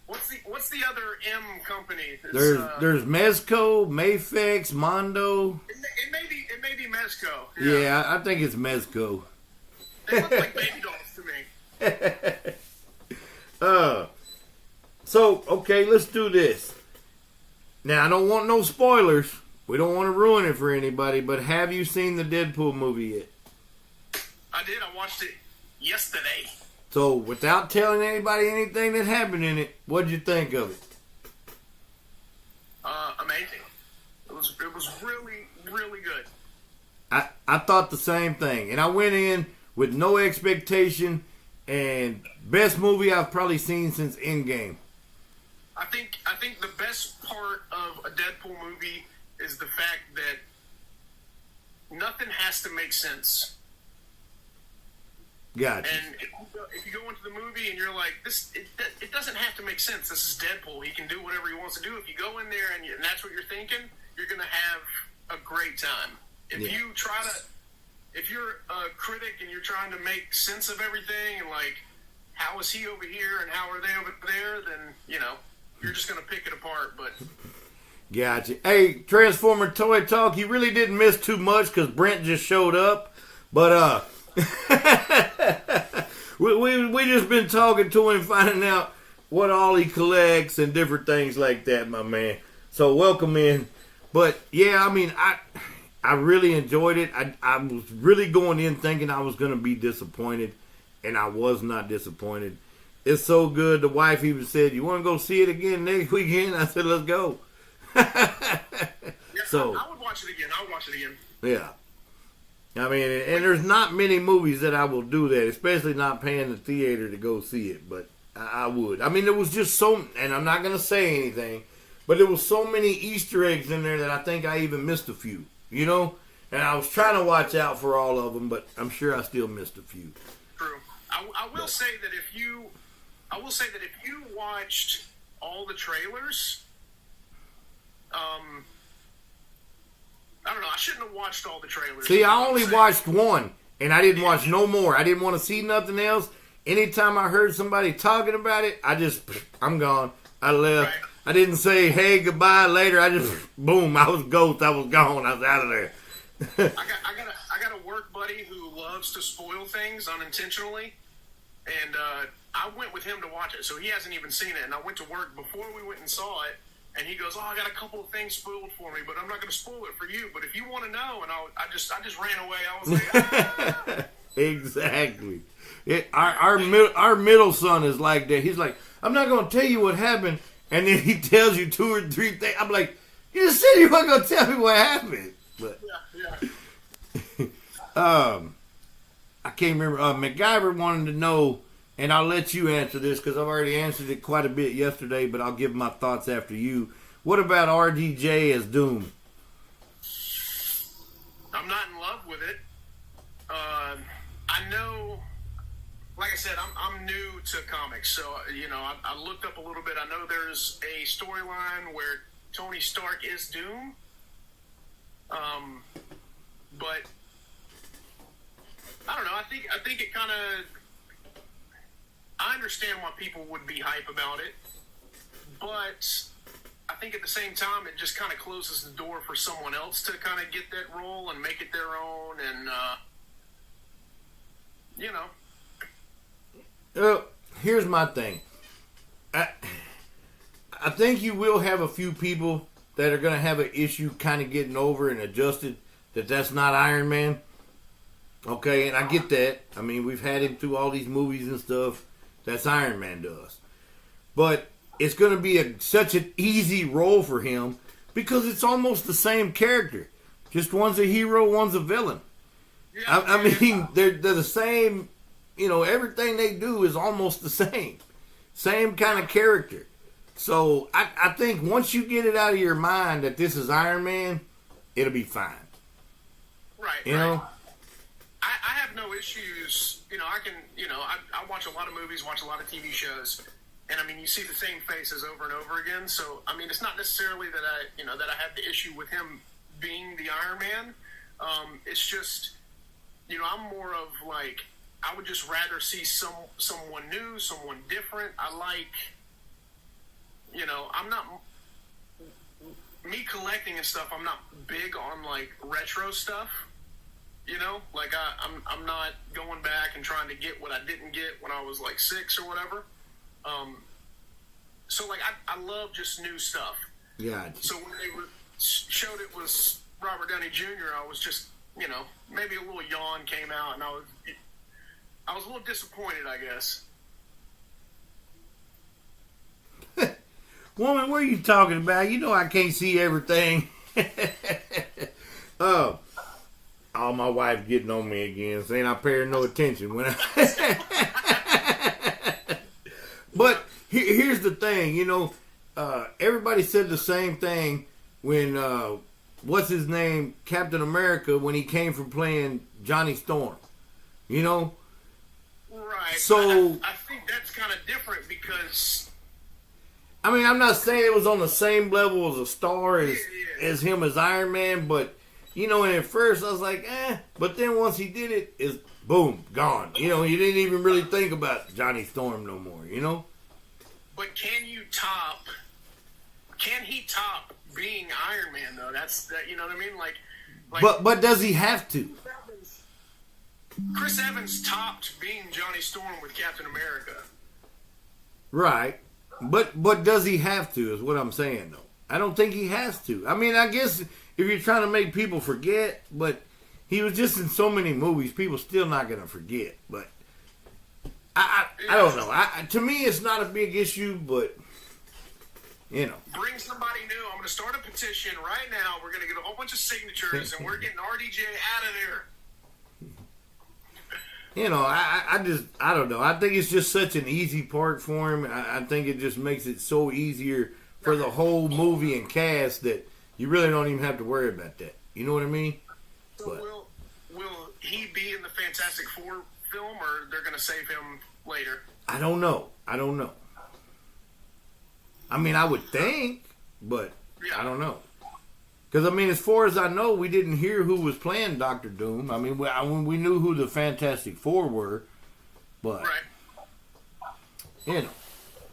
What's the other M company? There's Mezco, Mayfix, Mondo. It may be Mezco. Yeah, I think it's Mezco. They look like baby dolls to me. So okay, let's do this. Now I don't want no spoilers. We don't want to ruin it for anybody. But have you seen the Deadpool movie yet? I did. I watched it yesterday. So, without telling anybody anything that happened in it, what did you think of it? Amazing. It was really, really good. I thought the same thing. And I went in with no expectation, and best movie I've probably seen since Endgame. I think the best part of a Deadpool movie is the fact that nothing has to make sense. Gotcha. And if you go into the movie and you're like, it doesn't have to make sense. This is Deadpool. He can do whatever he wants to do. If you go in there and that's what you're thinking, you're going to have a great time. If you're a critic and you're trying to make sense of everything and like, how is he over here and how are they over there, then, you're just going to pick it apart. But gotcha. Hey, Transformer Toy Talk, you really didn't miss too much because Brent just showed up. But, we just been talking to him, finding out what all he collects and different things like that, my man. So welcome in. But yeah, I mean, I really enjoyed it. I was really going in thinking I was going to be disappointed, and I was not disappointed. It's so good. The wife even said, "You want to go see it again next weekend?" I said, "Let's go." Yeah, So I would watch it again. I would watch it again. yeah. I mean, and there's not many movies that I will do that, especially not paying the theater to go see it, but I would. I mean, there was just so, and I'm not going to say anything, but there was so many Easter eggs in there that I think I even missed a few, you know? And I was trying to watch out for all of them, but I'm sure I still missed a few. True. I will say that if you watched all the trailers, I don't know. I shouldn't have watched all the trailers. See, I only watched one, and I didn't watch no more. I didn't want to see nothing else. Anytime I heard somebody talking about it, I'm gone. I left. Right. I didn't say, hey, goodbye, later. I just, boom, I was ghost. I was gone. I was out of there. I got a work buddy who loves to spoil things unintentionally, and I went with him to watch it, so he hasn't even seen it. And I went to work before we went and saw it, and he goes, "Oh, I got a couple of things spoiled for me, but I'm not going to spoil it for you. But if you want to know," and I just ran away. I was like, ah! Exactly. Our middle son is like that. He's like, "I'm not going to tell you what happened," and then he tells you 2 or 3 things. I'm like, "You just said you weren't going to tell me what happened." But Yeah. I can't remember. MacGyver wanted to know, and I'll let you answer this because I've already answered it quite a bit yesterday, but I'll give my thoughts after you. What about RDJ as Doom? I'm not in love with it. I know, like I said, I'm new to comics, so I looked up a little bit. I know there's a storyline where Tony Stark is Doom, but I don't know. I think it kind of. I understand why people would be hype about it, but I think at the same time it just kind of closes the door for someone else to kind of get that role and make it their own, and Here's my thing. I think you will have a few people that are going to have an issue kind of getting over and adjusted that that's not Iron Man. Okay, and I get that. I mean, we've had him through all these movies and stuff. That's Iron Man to us. But it's going to be such an easy role for him because it's almost the same character. Just one's a hero, one's a villain. yeah, I mean, they're the same. Everything they do is almost the same. Same kind of character. So I think once you get it out of your mind that this is Iron Man, it'll be fine. right. You know? I have no issues. I watch a lot of movies, watch a lot of TV shows, and I mean, you see the same faces over and over again. So, I mean, it's not necessarily that I have the issue with him being the Iron Man. It's just, I'm more of like, I would just rather see someone new, someone different. I like, I'm not me collecting and stuff. I'm not big on like retro stuff. Like I'm not going back and trying to get what I didn't get when I was like 6 or whatever. So like I love just new stuff. Yeah. So when they showed it was Robert Downey Jr., I was just maybe a little yawn came out, and I was a little disappointed, I guess. Woman, what are you talking about? I can't see everything. Oh, my wife getting on me again, saying I pay her no attention when But here's the thing, everybody said the same thing when what's his name, Captain America, when he came from playing Johnny Storm. Right. So I think that's kind of different because. I mean, I'm not saying it was on the same level as a star as him as Iron Man, but and at first I was like, but then once he did it, it's boom, gone. You didn't even really think about Johnny Storm no more, But can he top being Iron Man though? That's that, you know what I mean? Like But does he have to? Chris Evans topped being Johnny Storm with Captain America. Right. But does he have to is what I'm saying though. I don't think he has to. I mean, I guess if you're trying to make people forget, but he was just in so many movies, people still not going to forget. But I don't know. To me, it's not a big issue, but you know. Bring somebody new. I'm going to start a petition right now. We're going to get a whole bunch of signatures, and we're getting RDJ out of there. You know, I don't know. I think it's just such an easy part for him. I think it just makes it so easier for the whole movie and cast that you really don't even have to worry about that. You know what I mean? So will he be in the Fantastic Four film, or they're going to save him later? I don't know. I mean, I would think, but I don't know. Because, I mean, as far as I know, we didn't hear who was playing Doctor Doom. I mean, we knew who the Fantastic Four were, but, you know,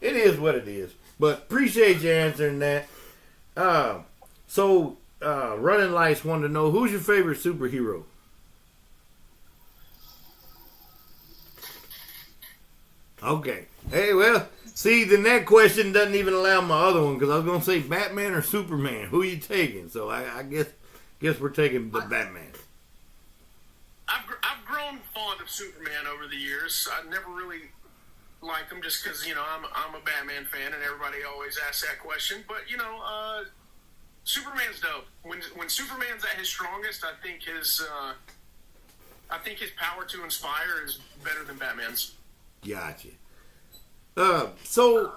it is what it is. But appreciate you answering that. Running Lights wanted to know, who's your favorite superhero? Okay. Hey, well, see, then that question doesn't even allow my other one, because I was going to say Batman or Superman. Who are you taking? So I guess we're taking the Batman. I've grown fond of Superman over the years. I never really liked him just because, you know, I'm a Batman fan, and everybody always asks that question. But, you know, Superman's dope. When Superman's at his strongest, I think his power to inspire is better than Batman's. Gotcha. So,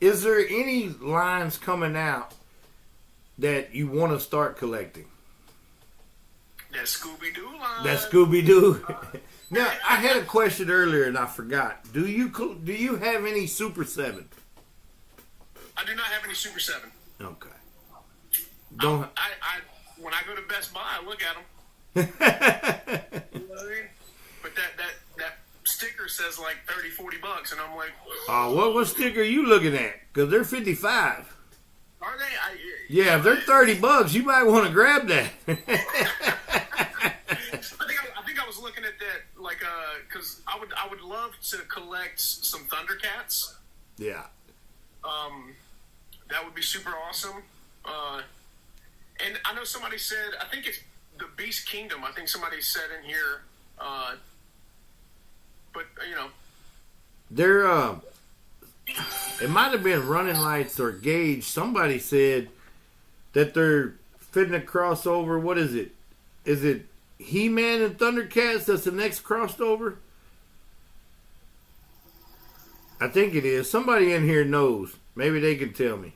is there any lines coming out that you want to start collecting? That Scooby-Doo line. That Scooby-Doo. Now, I had a question earlier and I forgot. Do you have any Super 7? I do not have any Super 7. Okay. I when I go to Best Buy, I look at them. You know what I mean? But that sticker says like $30-$40, and I'm like, what sticker are you looking at? Because they're 55. Are they? Yeah, if they're $30, you might want to grab that. I think I was looking at that like because I would love to collect some Thundercats. Yeah. That would be super awesome. And I know somebody said, I think it's the Beast Kingdom. I think somebody said in here, but you know, they're it might have been Running Lights or Gage. Somebody said that they're fitting a crossover. What is it? Is it He-Man and Thundercats? That's the next crossover. I think it is. Somebody in here knows. Maybe they can tell me.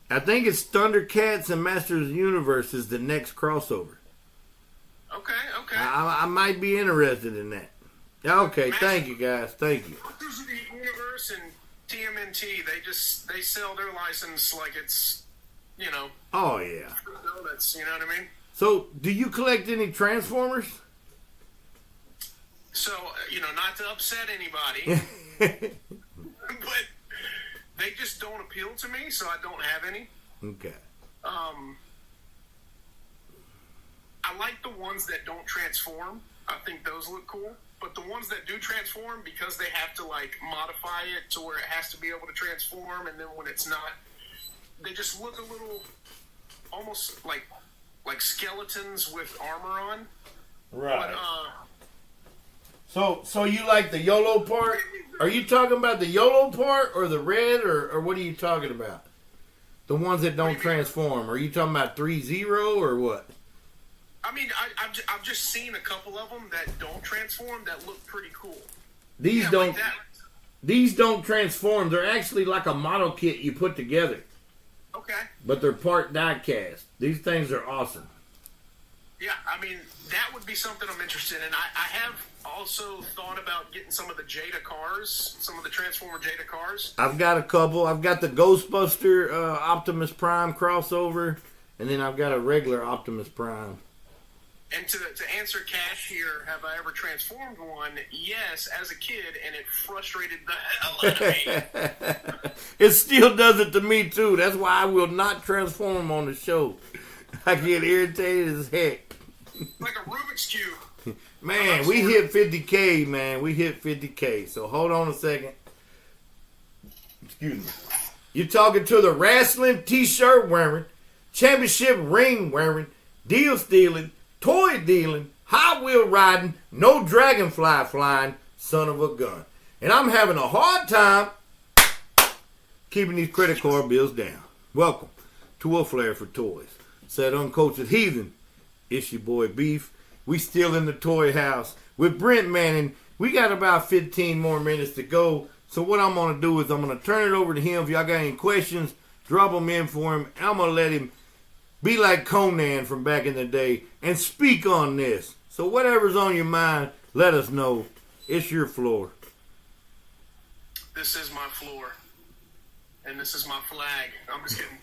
I think it's Thundercats and Masters of the Universe is the next crossover. Okay. I might be interested in that. Okay, thank you guys. Thank you. Masters of the Universe and TMNT, they sell their license like it's, you know. Oh yeah. Donuts, you know what I mean? So, do you collect any Transformers? So, you know, not to upset anybody, but they just don't appeal to me, so I don't have any. Okay. I like the ones that don't transform. I think those look cool. But the ones that do transform, because they have to, like, modify it to where it has to be able to transform, and then when it's not, they just look a little, almost like skeletons with armor on. Right. But, So you like the YOLO part? Are you talking about the YOLO part or the red, or what are you talking about? The ones that don't transform. Are you talking about 3-0 or what? I mean, I've just seen a couple of them that don't transform that look pretty cool. These don't transform. They're actually like a model kit you put together. Okay. But they're part die cast. These things are awesome. Yeah, I mean, that would be something I'm interested in. I have also thought about getting some of the Jada cars, some of the Transformer Jada cars. I've got a couple. I've got the Ghostbuster Optimus Prime crossover, and then I've got a regular Optimus Prime. And to answer Cash here, have I ever transformed one? Yes, as a kid, and it frustrated the hell out of me. It still does it to me, too. That's why I will not transform on the show. I get irritated as heck. Like a Rubik's Cube. Man, we hit 50K, man. We hit 50K. So hold on a second. Excuse me. You're talking to the wrestling t-shirt wearing, championship ring wearing, deal stealing, toy dealing, high wheel riding, no dragonfly flying, son of a gun. And I'm having a hard time keeping these credit card bills down. Welcome to A Flair for Toys. Said Uncultured Heathen, it's your boy Beef. We still in the toy house with Brent Manning. We got about 15 more minutes to go. So what I'm going to do is I'm going to turn it over to him. If y'all got any questions, drop them in for him. I'm going to let him be like Conan from back in the day and speak on this. So whatever's on your mind, let us know. It's your floor. This is my floor. And this is my flag. I'm just kidding.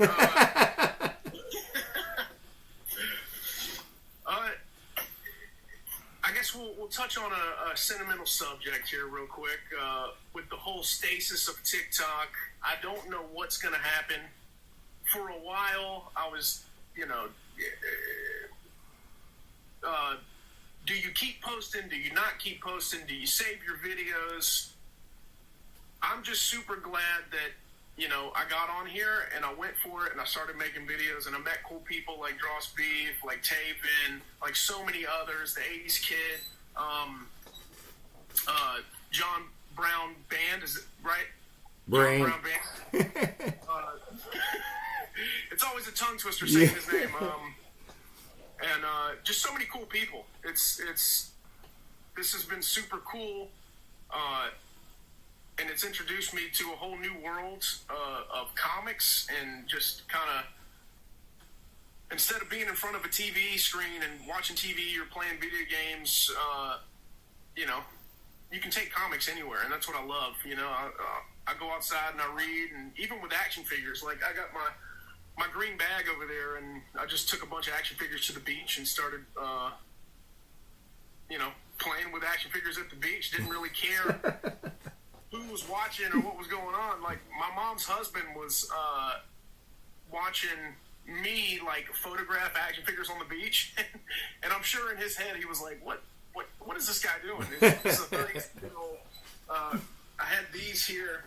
I guess we'll touch on a sentimental subject here real quick. With the whole stasis of TikTok, I don't know what's going to happen. For a while, I was, do you keep posting? Do you not keep posting? Do you save your videos? I'm just super glad that, I got on here and I went for it and I started making videos and I met cool people like Dross Beef, like Taven, like so many others, the 80s Kid, John Brown Band, is it right? Brain. John Brown Band. It's always a tongue twister saying his name. And just so many cool people. This has been super cool. And it's introduced me to a whole new world of comics and just kind of, instead of being in front of a TV screen and watching TV or playing video games, you can take comics anywhere, and that's what I love. I go outside and I read, and even with action figures, like I got my green bag over there, and I just took a bunch of action figures to the beach and started, playing with action figures at the beach. Didn't really care who was watching or what was going on. Like, my mom's husband was watching me, like, photograph action figures on the beach. And I'm sure in his head he was like, what is this guy doing? It's a 30-year-old. I had these here,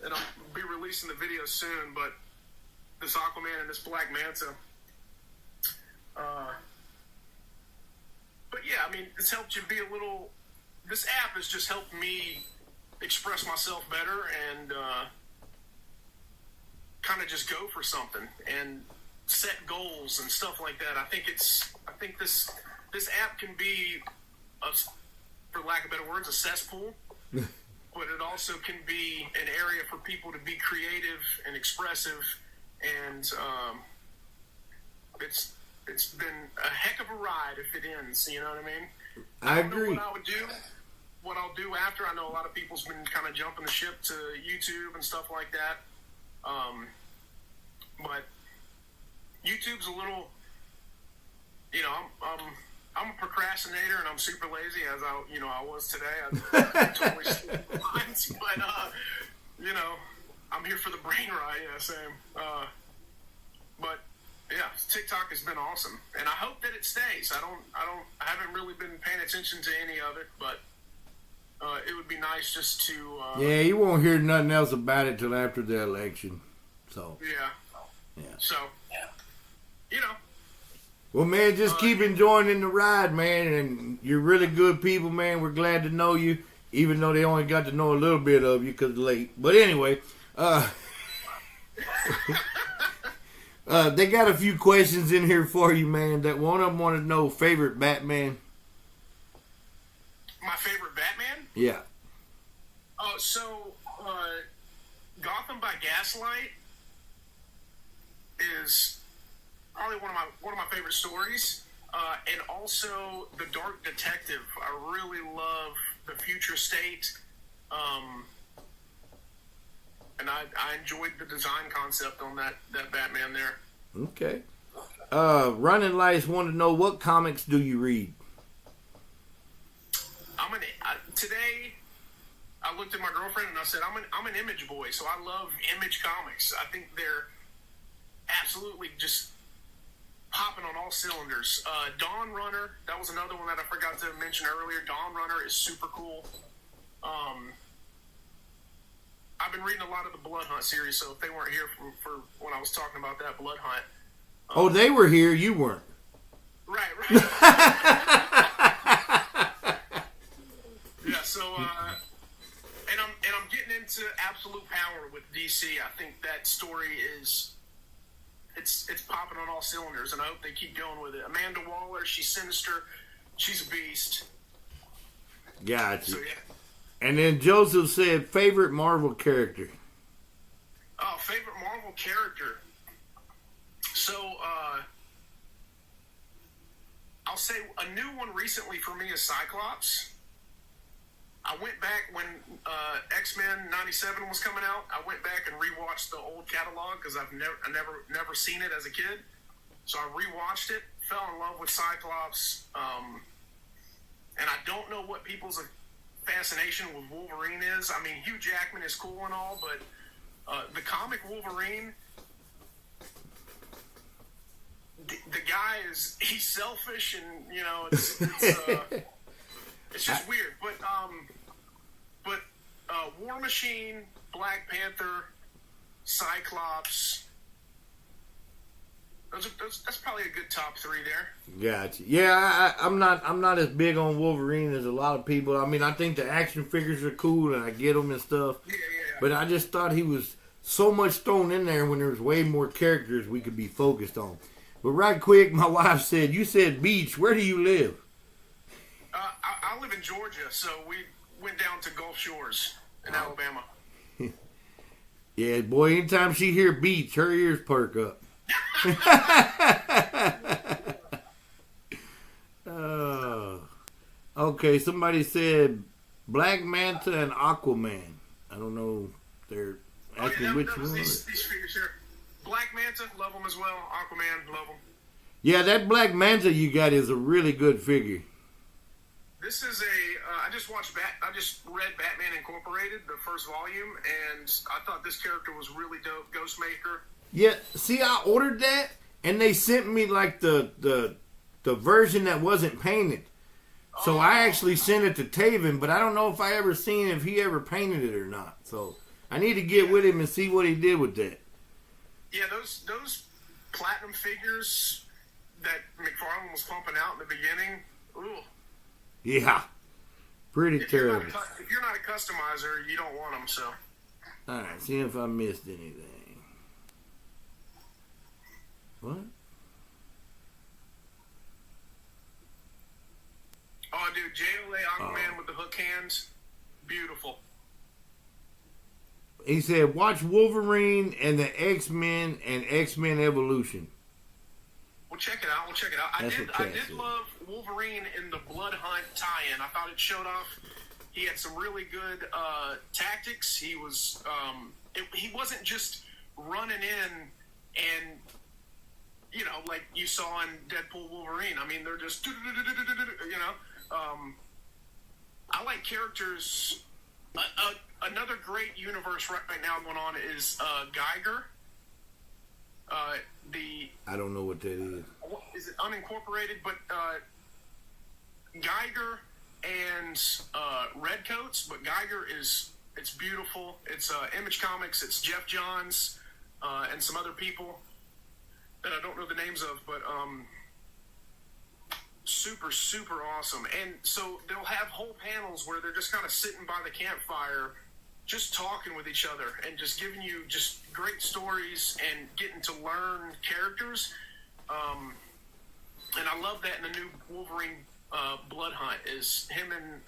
and I'll be releasing the video soon, but this Aquaman and this Black Manta. But yeah, I mean, it's helped you be a little... This app has just helped me express myself better and kind of just go for something and set goals and stuff like that. I think this app can be, for lack of better words, a cesspool, but it also can be an area for people to be creative and expressive, and it's been a heck of a ride if it ends. You know what I mean? I don't agree. know what I would do. What I'll do after, I know a lot of people's been kind of jumping the ship to YouTube and stuff like that. But YouTube's a little, I'm a procrastinator and I'm super lazy, as I was today. I totally slipped the lines, but I'm here for the brain ride. Yeah, same. But yeah, TikTok has been awesome, and I hope that it stays. I haven't really been paying attention to any of it, but it would be nice just to. Yeah, you won't hear nothing else about it till after the election. So. Yeah. So. Well, man, just keep enjoying the ride, man, and you're really good people, man. We're glad to know you, even though they only got to know a little bit of you because late. But anyway, they got a few questions in here for you, man. That one of them want to know favorite Batman. My favorite Batman? Yeah. So Gotham by Gaslight is probably one of my favorite stories, and also The Dark Detective. I really love the future state, and I enjoyed the design concept on that Batman there. Okay. Running Lights want to know, what comics do you read? Today I looked at my girlfriend and I said I'm an Image boy, so I love Image comics. I think they're absolutely just popping on all cylinders. Dawn Runner, that was another one that I forgot to mention earlier. Dawn Runner is super cool. I've been reading a lot of the Blood Hunt series, so if they weren't here for when I was talking about that Blood Hunt. Oh, they were here, you weren't. Right. to absolute power with DC. I think that story is it's popping on all cylinders, and I hope they keep going with it. Amanda Waller, she's sinister, she's a beast. Gotcha. So yeah. And then Joseph said favorite Marvel character. Oh, favorite Marvel character. So I'll say a new one recently for me is Cyclops. I went back when X-Men '97 was coming out. I went back and rewatched the old catalog because I've never seen it as a kid. So I rewatched it, fell in love with Cyclops, and I don't know what people's fascination with Wolverine is. I mean, Hugh Jackman is cool and all, but the comic Wolverine, the guy he's selfish, and you know it's just weird. But War Machine, Black Panther, Cyclops. That's probably a good top three there. Gotcha. Yeah, I'm not as big on Wolverine as a lot of people. I mean, I think the action figures are cool and I get them and stuff. Yeah. But I just thought he was so much thrown in there when there was way more characters we could be focused on. But right quick, my wife said, you said beach. Where do you live? I live in Georgia, so we went down to Gulf Shores in Alabama. Yeah, boy, anytime she hear beach, her ears perk up. Okay, somebody said Black Manta and Aquaman. I don't know if they're asking which one. These figures here. Black Manta, love them as well. Aquaman, love them. Yeah, that Black Manta you got is a really good figure. This is I just read Batman Incorporated, the first volume, and I thought this character was really dope. Ghostmaker. Yeah, see, I ordered that, and they sent me like the version that wasn't painted. So I actually sent it to Taven, but I don't know if he ever painted it or not. So I need to get with him and see what he did with that. Yeah, those platinum figures that McFarlane was pumping out in the beginning, ooh. Yeah, pretty terrible. If you're not a customizer, you don't want them, so. All right, see if I missed anything. What? Oh, dude, JLA Aquaman with the hook hands, beautiful. He said, watch Wolverine and the X-Men and X-Men Evolution. We'll check it out. I did love Wolverine in the Blood Hunt tie-in. I thought it showed off. He had some really good tactics. He was he wasn't just running in and, you know, like you saw in Deadpool Wolverine. I mean, they're just, you know. I like characters. Another great universe right now going on is Geiger. I don't know what that is. Is it unincorporated? But Geiger and Redcoats. But Geiger it's beautiful. It's Image Comics. It's Jeff Johns and some other people that I don't know the names of. But super, super awesome. And so they'll have whole panels where they're just kind of sitting by the campfire, just talking with each other and just giving you just great stories and getting to learn characters. And I love that in the new Wolverine Blood Hunt is him and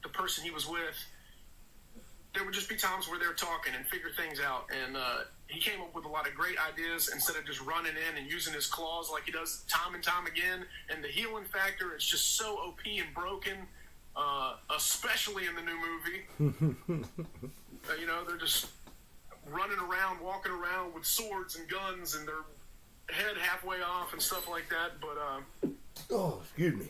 the person he was with. There would just be times where they're talking and figure things out. And he came up with a lot of great ideas instead of just running in and using his claws like he does time and time again. And the healing factor is just so OP and broken. Especially in the new movie. You know, they're just running around, walking around with swords and guns and their head halfway off and stuff like that. But, excuse me.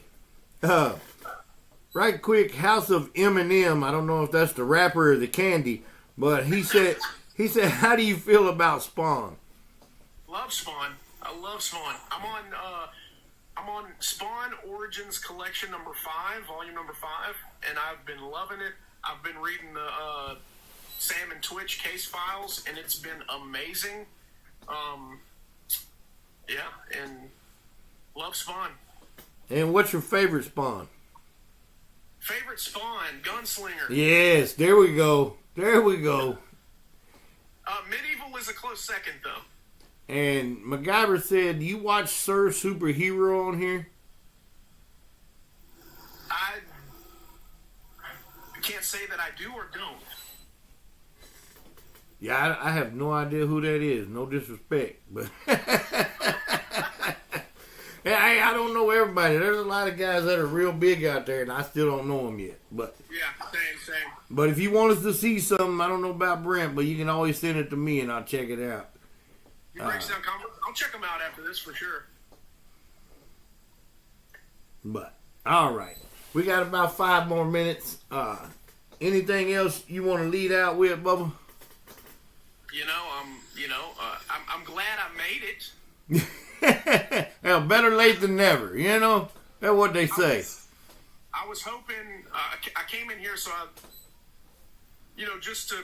Right quick, House of Eminem. I don't know if that's the rapper or the candy, but he said, how do you feel about Spawn? Love Spawn. I love Spawn. I'm on Spawn Origins Collection number 5, volume number 5, and I've been loving it. I've been reading the Sam and Twitch case files, and it's been amazing. Yeah, and love Spawn. And what's your favorite Spawn? Favorite Spawn, Gunslinger. Yes, there we go. There we go. Medieval is a close second, though. And MacGyver said, "You watch Sir Superhero on here?" I can't say that I do or don't. Yeah, I have no idea who that is. No disrespect, but hey, I don't know everybody. There's a lot of guys that are real big out there, and I still don't know them yet. But yeah, same. But if you want us to see something, I don't know about Brent, but you can always send it to me, and I'll check it out. You breaks down comments. I'll check them out after this for sure. But all right, we got about 5 more minutes. Anything else you want to lead out with, Bubba? I'm glad I made it. Hell, better late than never. You know that's what they say. I was hoping. I came in here so just to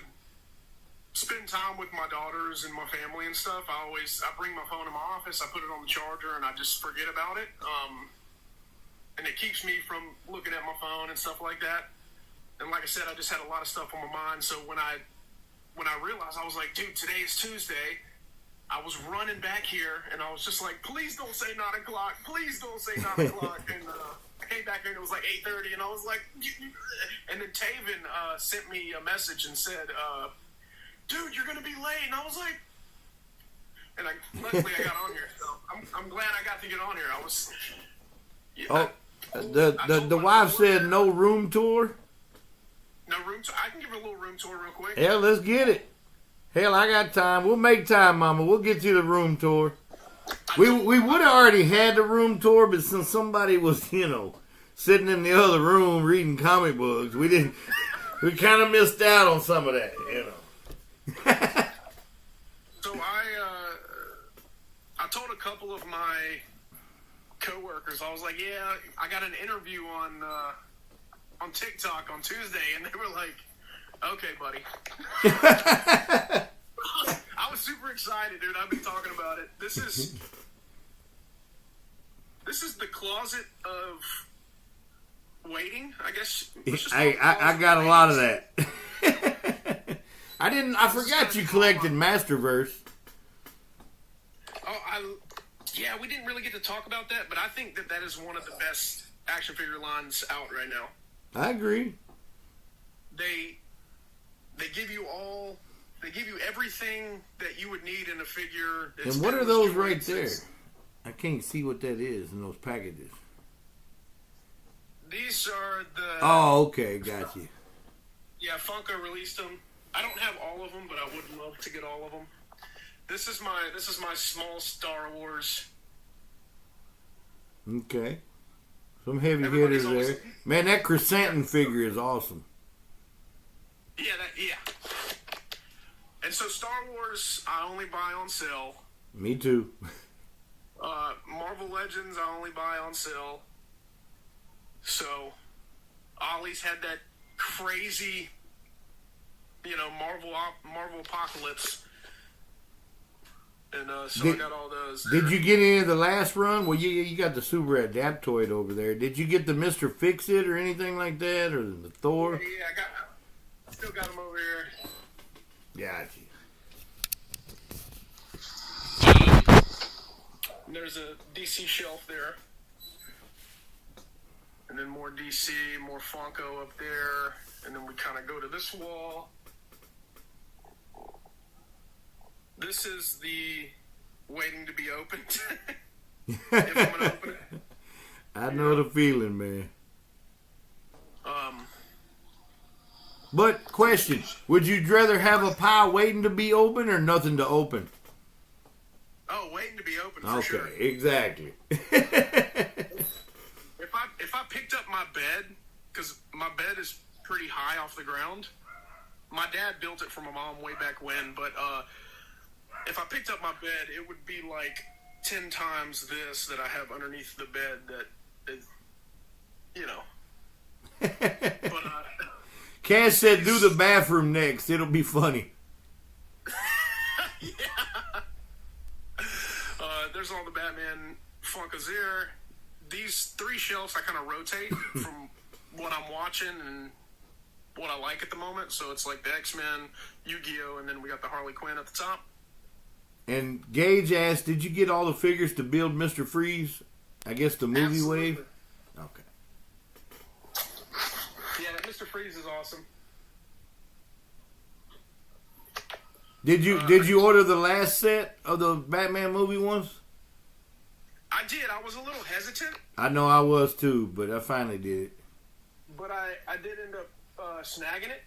spend time with my daughters and my family and stuff. I bring my phone in my office. I put it on the charger and I just forget about it. And it keeps me from looking at my phone and stuff like that. And like I said, I just had a lot of stuff on my mind. So when I realized, I was like, dude, today is Tuesday. I was running back here, and I was just like, please don't say 9 o'clock. Please don't say 9 o'clock. And I came back here, and it was like 8:30, and I was like, and then Taven sent me a message and said, dude, you're going to be late. And I was like, and luckily I got on here. So I'm glad I got to get on here. I was, the wife said no room tour. No room tour. I can give her a little room tour real quick. Hell, let's get it. Hell, I got time. We'll make time, Mama. We'll get you the room tour. We would have already had the room tour, but since somebody was, sitting in the other room reading comic books, we didn't. We kind of missed out on some of that, So I told a couple of my coworkers, I was like, yeah, I got an interview on TikTok on Tuesday, and they were like, okay, buddy. I was super excited, dude. I've been talking about it. This is the closet of waiting, I guess. I got a lot of that. I forgot you collected Masterverse. Yeah, we didn't really get to talk about that, but I think that is one of the best action figure lines out right now. I agree. They give you everything that you would need in a figure. And what are those right there? I can't see what that is in those packages. These are the... Oh, okay, got you. Yeah, Funko released them. I don't have all of them, but I would love to get all of them. This is my small Star Wars. Okay. Some heavy hitters there. Man, that chrysanthemum figure is awesome. Yeah. And so Star Wars, I only buy on sale. Me too. Marvel Legends, I only buy on sale. So, Ollie's had that crazy, Marvel Apocalypse. And so I got all those. Did you get any of the last run? Well, you got the Super Adaptoid over there. Did you get the Mr. Fix-It or anything like that? Or the Thor? Yeah, I still got them over here. Got you. There's a DC shelf there. And then more DC, more Funko up there. And then we kind of go to this wall. This is the waiting to be opened. If I'm going to open it. I know the feeling, man. But, question, would you rather have a pile waiting to be open or nothing to open? Oh, waiting to be open for sure. Okay, exactly. If I picked up my bed, because my bed is pretty high off the ground. My dad built it for my mom way back when, but if I picked up my bed, it would be like 10 times this that I have underneath the bed that is, But, Cass said, do the bathroom next. It'll be funny. Yeah. There's all the Batman Funkos there. These 3 shelves I kind of rotate from what I'm watching and what I like at the moment. So it's like the X-Men, Yu-Gi-Oh, and then we got the Harley Quinn at the top. And Gage asked, did you get all the figures to build Mr. Freeze? I guess the movie Absolutely. wave? Okay. Yeah, that Mr. Freeze is awesome. Did you order the last set of the Batman movie ones? I did. I was a little hesitant. I know I was too, but I finally did it. But I did end up snagging it.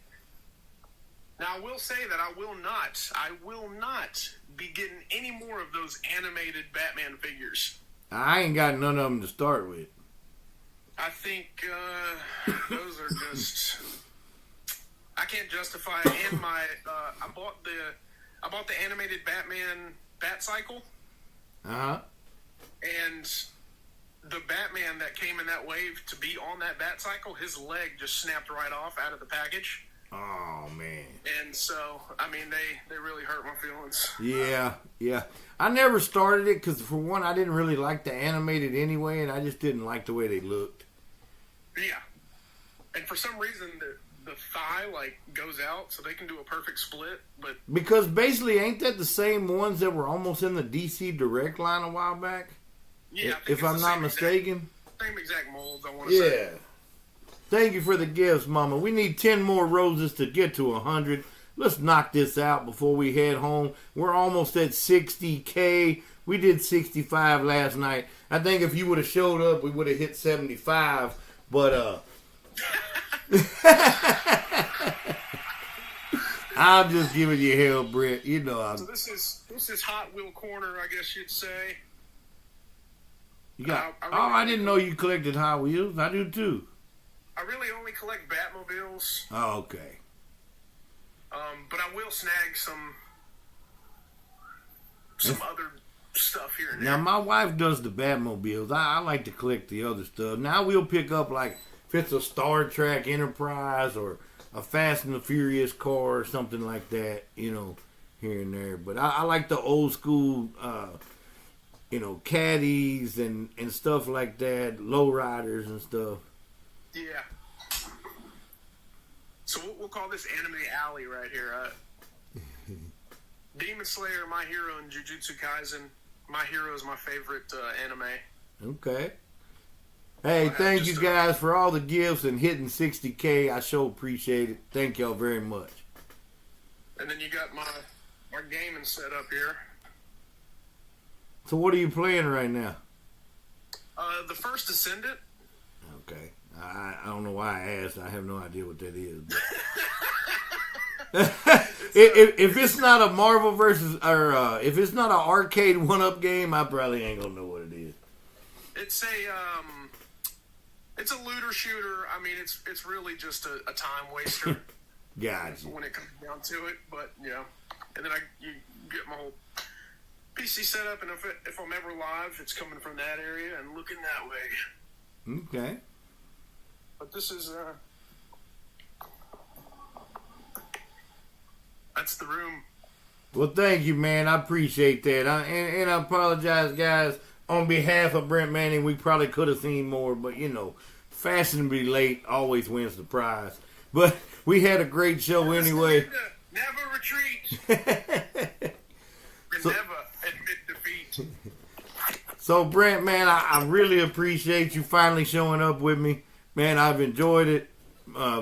Now, I will say that I will not be getting any more of those animated Batman figures. I ain't got none of them to start with. I think those are just... I can't justify it. And I bought the animated Batman Bat Cycle. Uh-huh. And the Batman that came in that wave to be on that Bat Cycle, his leg just snapped right off out of the package. Oh, man. And so, I mean, they really hurt my feelings. Yeah. I never started it because, for one, I didn't really like the animated anyway, and I just didn't like the way they looked. Yeah. And for some reason, the thigh, goes out, so they can do a perfect split, but... Because, basically, ain't that the same ones that were almost in the DC Direct line a while back? Yeah, if I'm not mistaken. Same exact molds, I want to say. Yeah. Thank you for the gifts, Mama. We need 10 more roses to get to 100. Let's knock this out before we head home. We're almost at 60K. We did 65 last night. I think if you would have showed up, we would have hit 75. But, I'm just giving you hell, Brett. You know I'm... So this is Hot Wheel Corner, I guess you'd say. You got... I didn't know you collected Hot Wheels. I do, too. I really only collect Batmobiles. Oh, okay. But I will snag some other stuff here and there. Now, my wife does the Batmobiles. I like to collect the other stuff. Now we'll pick up, if it's a Star Trek Enterprise or a Fast and the Furious car or something like that, here and there. But I like the old school, caddies and stuff like that, lowriders and stuff. Yeah. So we'll call this Anime Alley right here. Demon Slayer, My Hero, and Jujutsu Kaisen. My Hero is my favorite anime. Okay. Hey, thank you guys for all the gifts and hitting 60K. I sure appreciate it. Thank y'all very much. And then you got my gaming set up here. So what are you playing right now? The First Descendant. Okay. I don't know why I asked. I have no idea what that is. If it's not a Marvel versus, or if it's not an arcade one-up game, I probably ain't gonna know what it is. It's a looter shooter. I mean, it's really just a time waster. Gotcha. When it comes down to it, but yeah. And then you get my whole PC set up, and if I'm ever live, it's coming from that area and looking that way. Okay. But this is that's the room. Well, thank you, man. I appreciate that. And I apologize, guys, on behalf of Brent Manning. We probably could have seen more, but fashionably late always wins the prize. But we had a great show anyway. Never retreat. Never admit defeat. So, Brent, man, I really appreciate you finally showing up with me. Man, I've enjoyed it.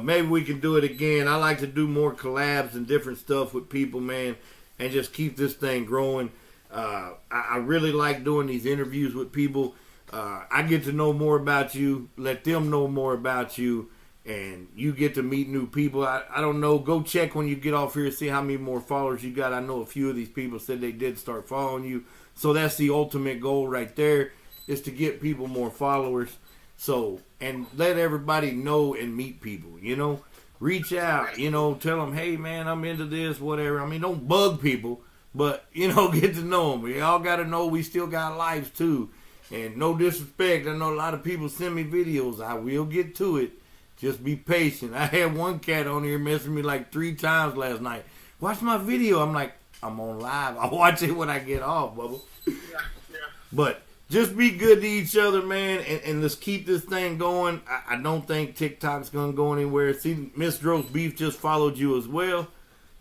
Maybe we can do it again. I like to do more collabs and different stuff with people, man, and just keep this thing growing. I really like doing these interviews with people. I get to know more about you, let them know more about you, and you get to meet new people. I don't know. Go check when you get off here, see how many more followers you got. I know a few of these people said they did start following you. So that's the ultimate goal right there, is to get people more followers. So, and let everybody know and meet people, reach out, tell them, hey man, I'm into this, whatever. I mean, don't bug people, but, get to know them. We all got to know we still got lives too. And no disrespect, I know a lot of people send me videos. I will get to it. Just be patient. I had one cat on here messaging me 3 times last night. Watch my video. I'm like, I'm on live. I'll watch it when I get off, Bubba. Yeah. But just be good to each other, man, and let's keep this thing going. I don't think TikTok's going to go anywhere. See, Miss Roast Beef just followed you as well.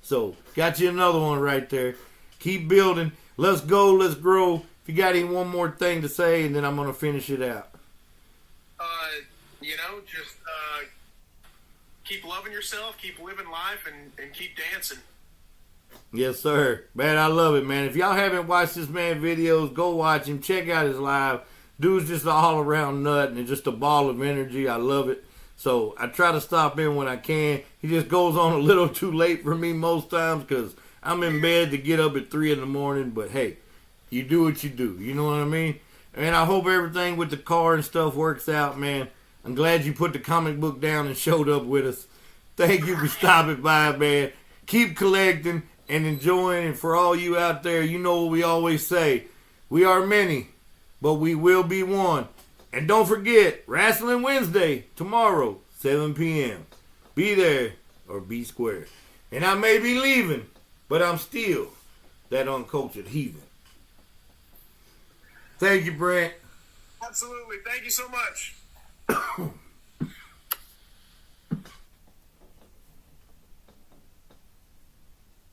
So, got you another one right there. Keep building. Let's go. Let's grow. If you got any one more thing to say, and then I'm going to finish it out. Just keep loving yourself, keep living life, and keep dancing. Yes, sir. Man, I love it, man. If y'all haven't watched this man videos, go watch him. Check out his live. Dude's just an all-around nut and just a ball of energy. I love it. So I try to stop in when I can. He just goes on a little too late for me most times because I'm in bed to get up at 3 in the morning. But, hey, you do what you do. You know what I mean? And I hope everything with the car and stuff works out, man. I'm glad you put the comic book down and showed up with us. Thank you for stopping by, man. Keep collecting and enjoying. And for all you out there, you know what we always say. We are many, but we will be one. And don't forget, Wrestling Wednesday, tomorrow, 7 p.m. Be there or be square. And I may be leaving, but I'm still that uncultured heathen. Thank you, Brent. Absolutely. Thank you so much.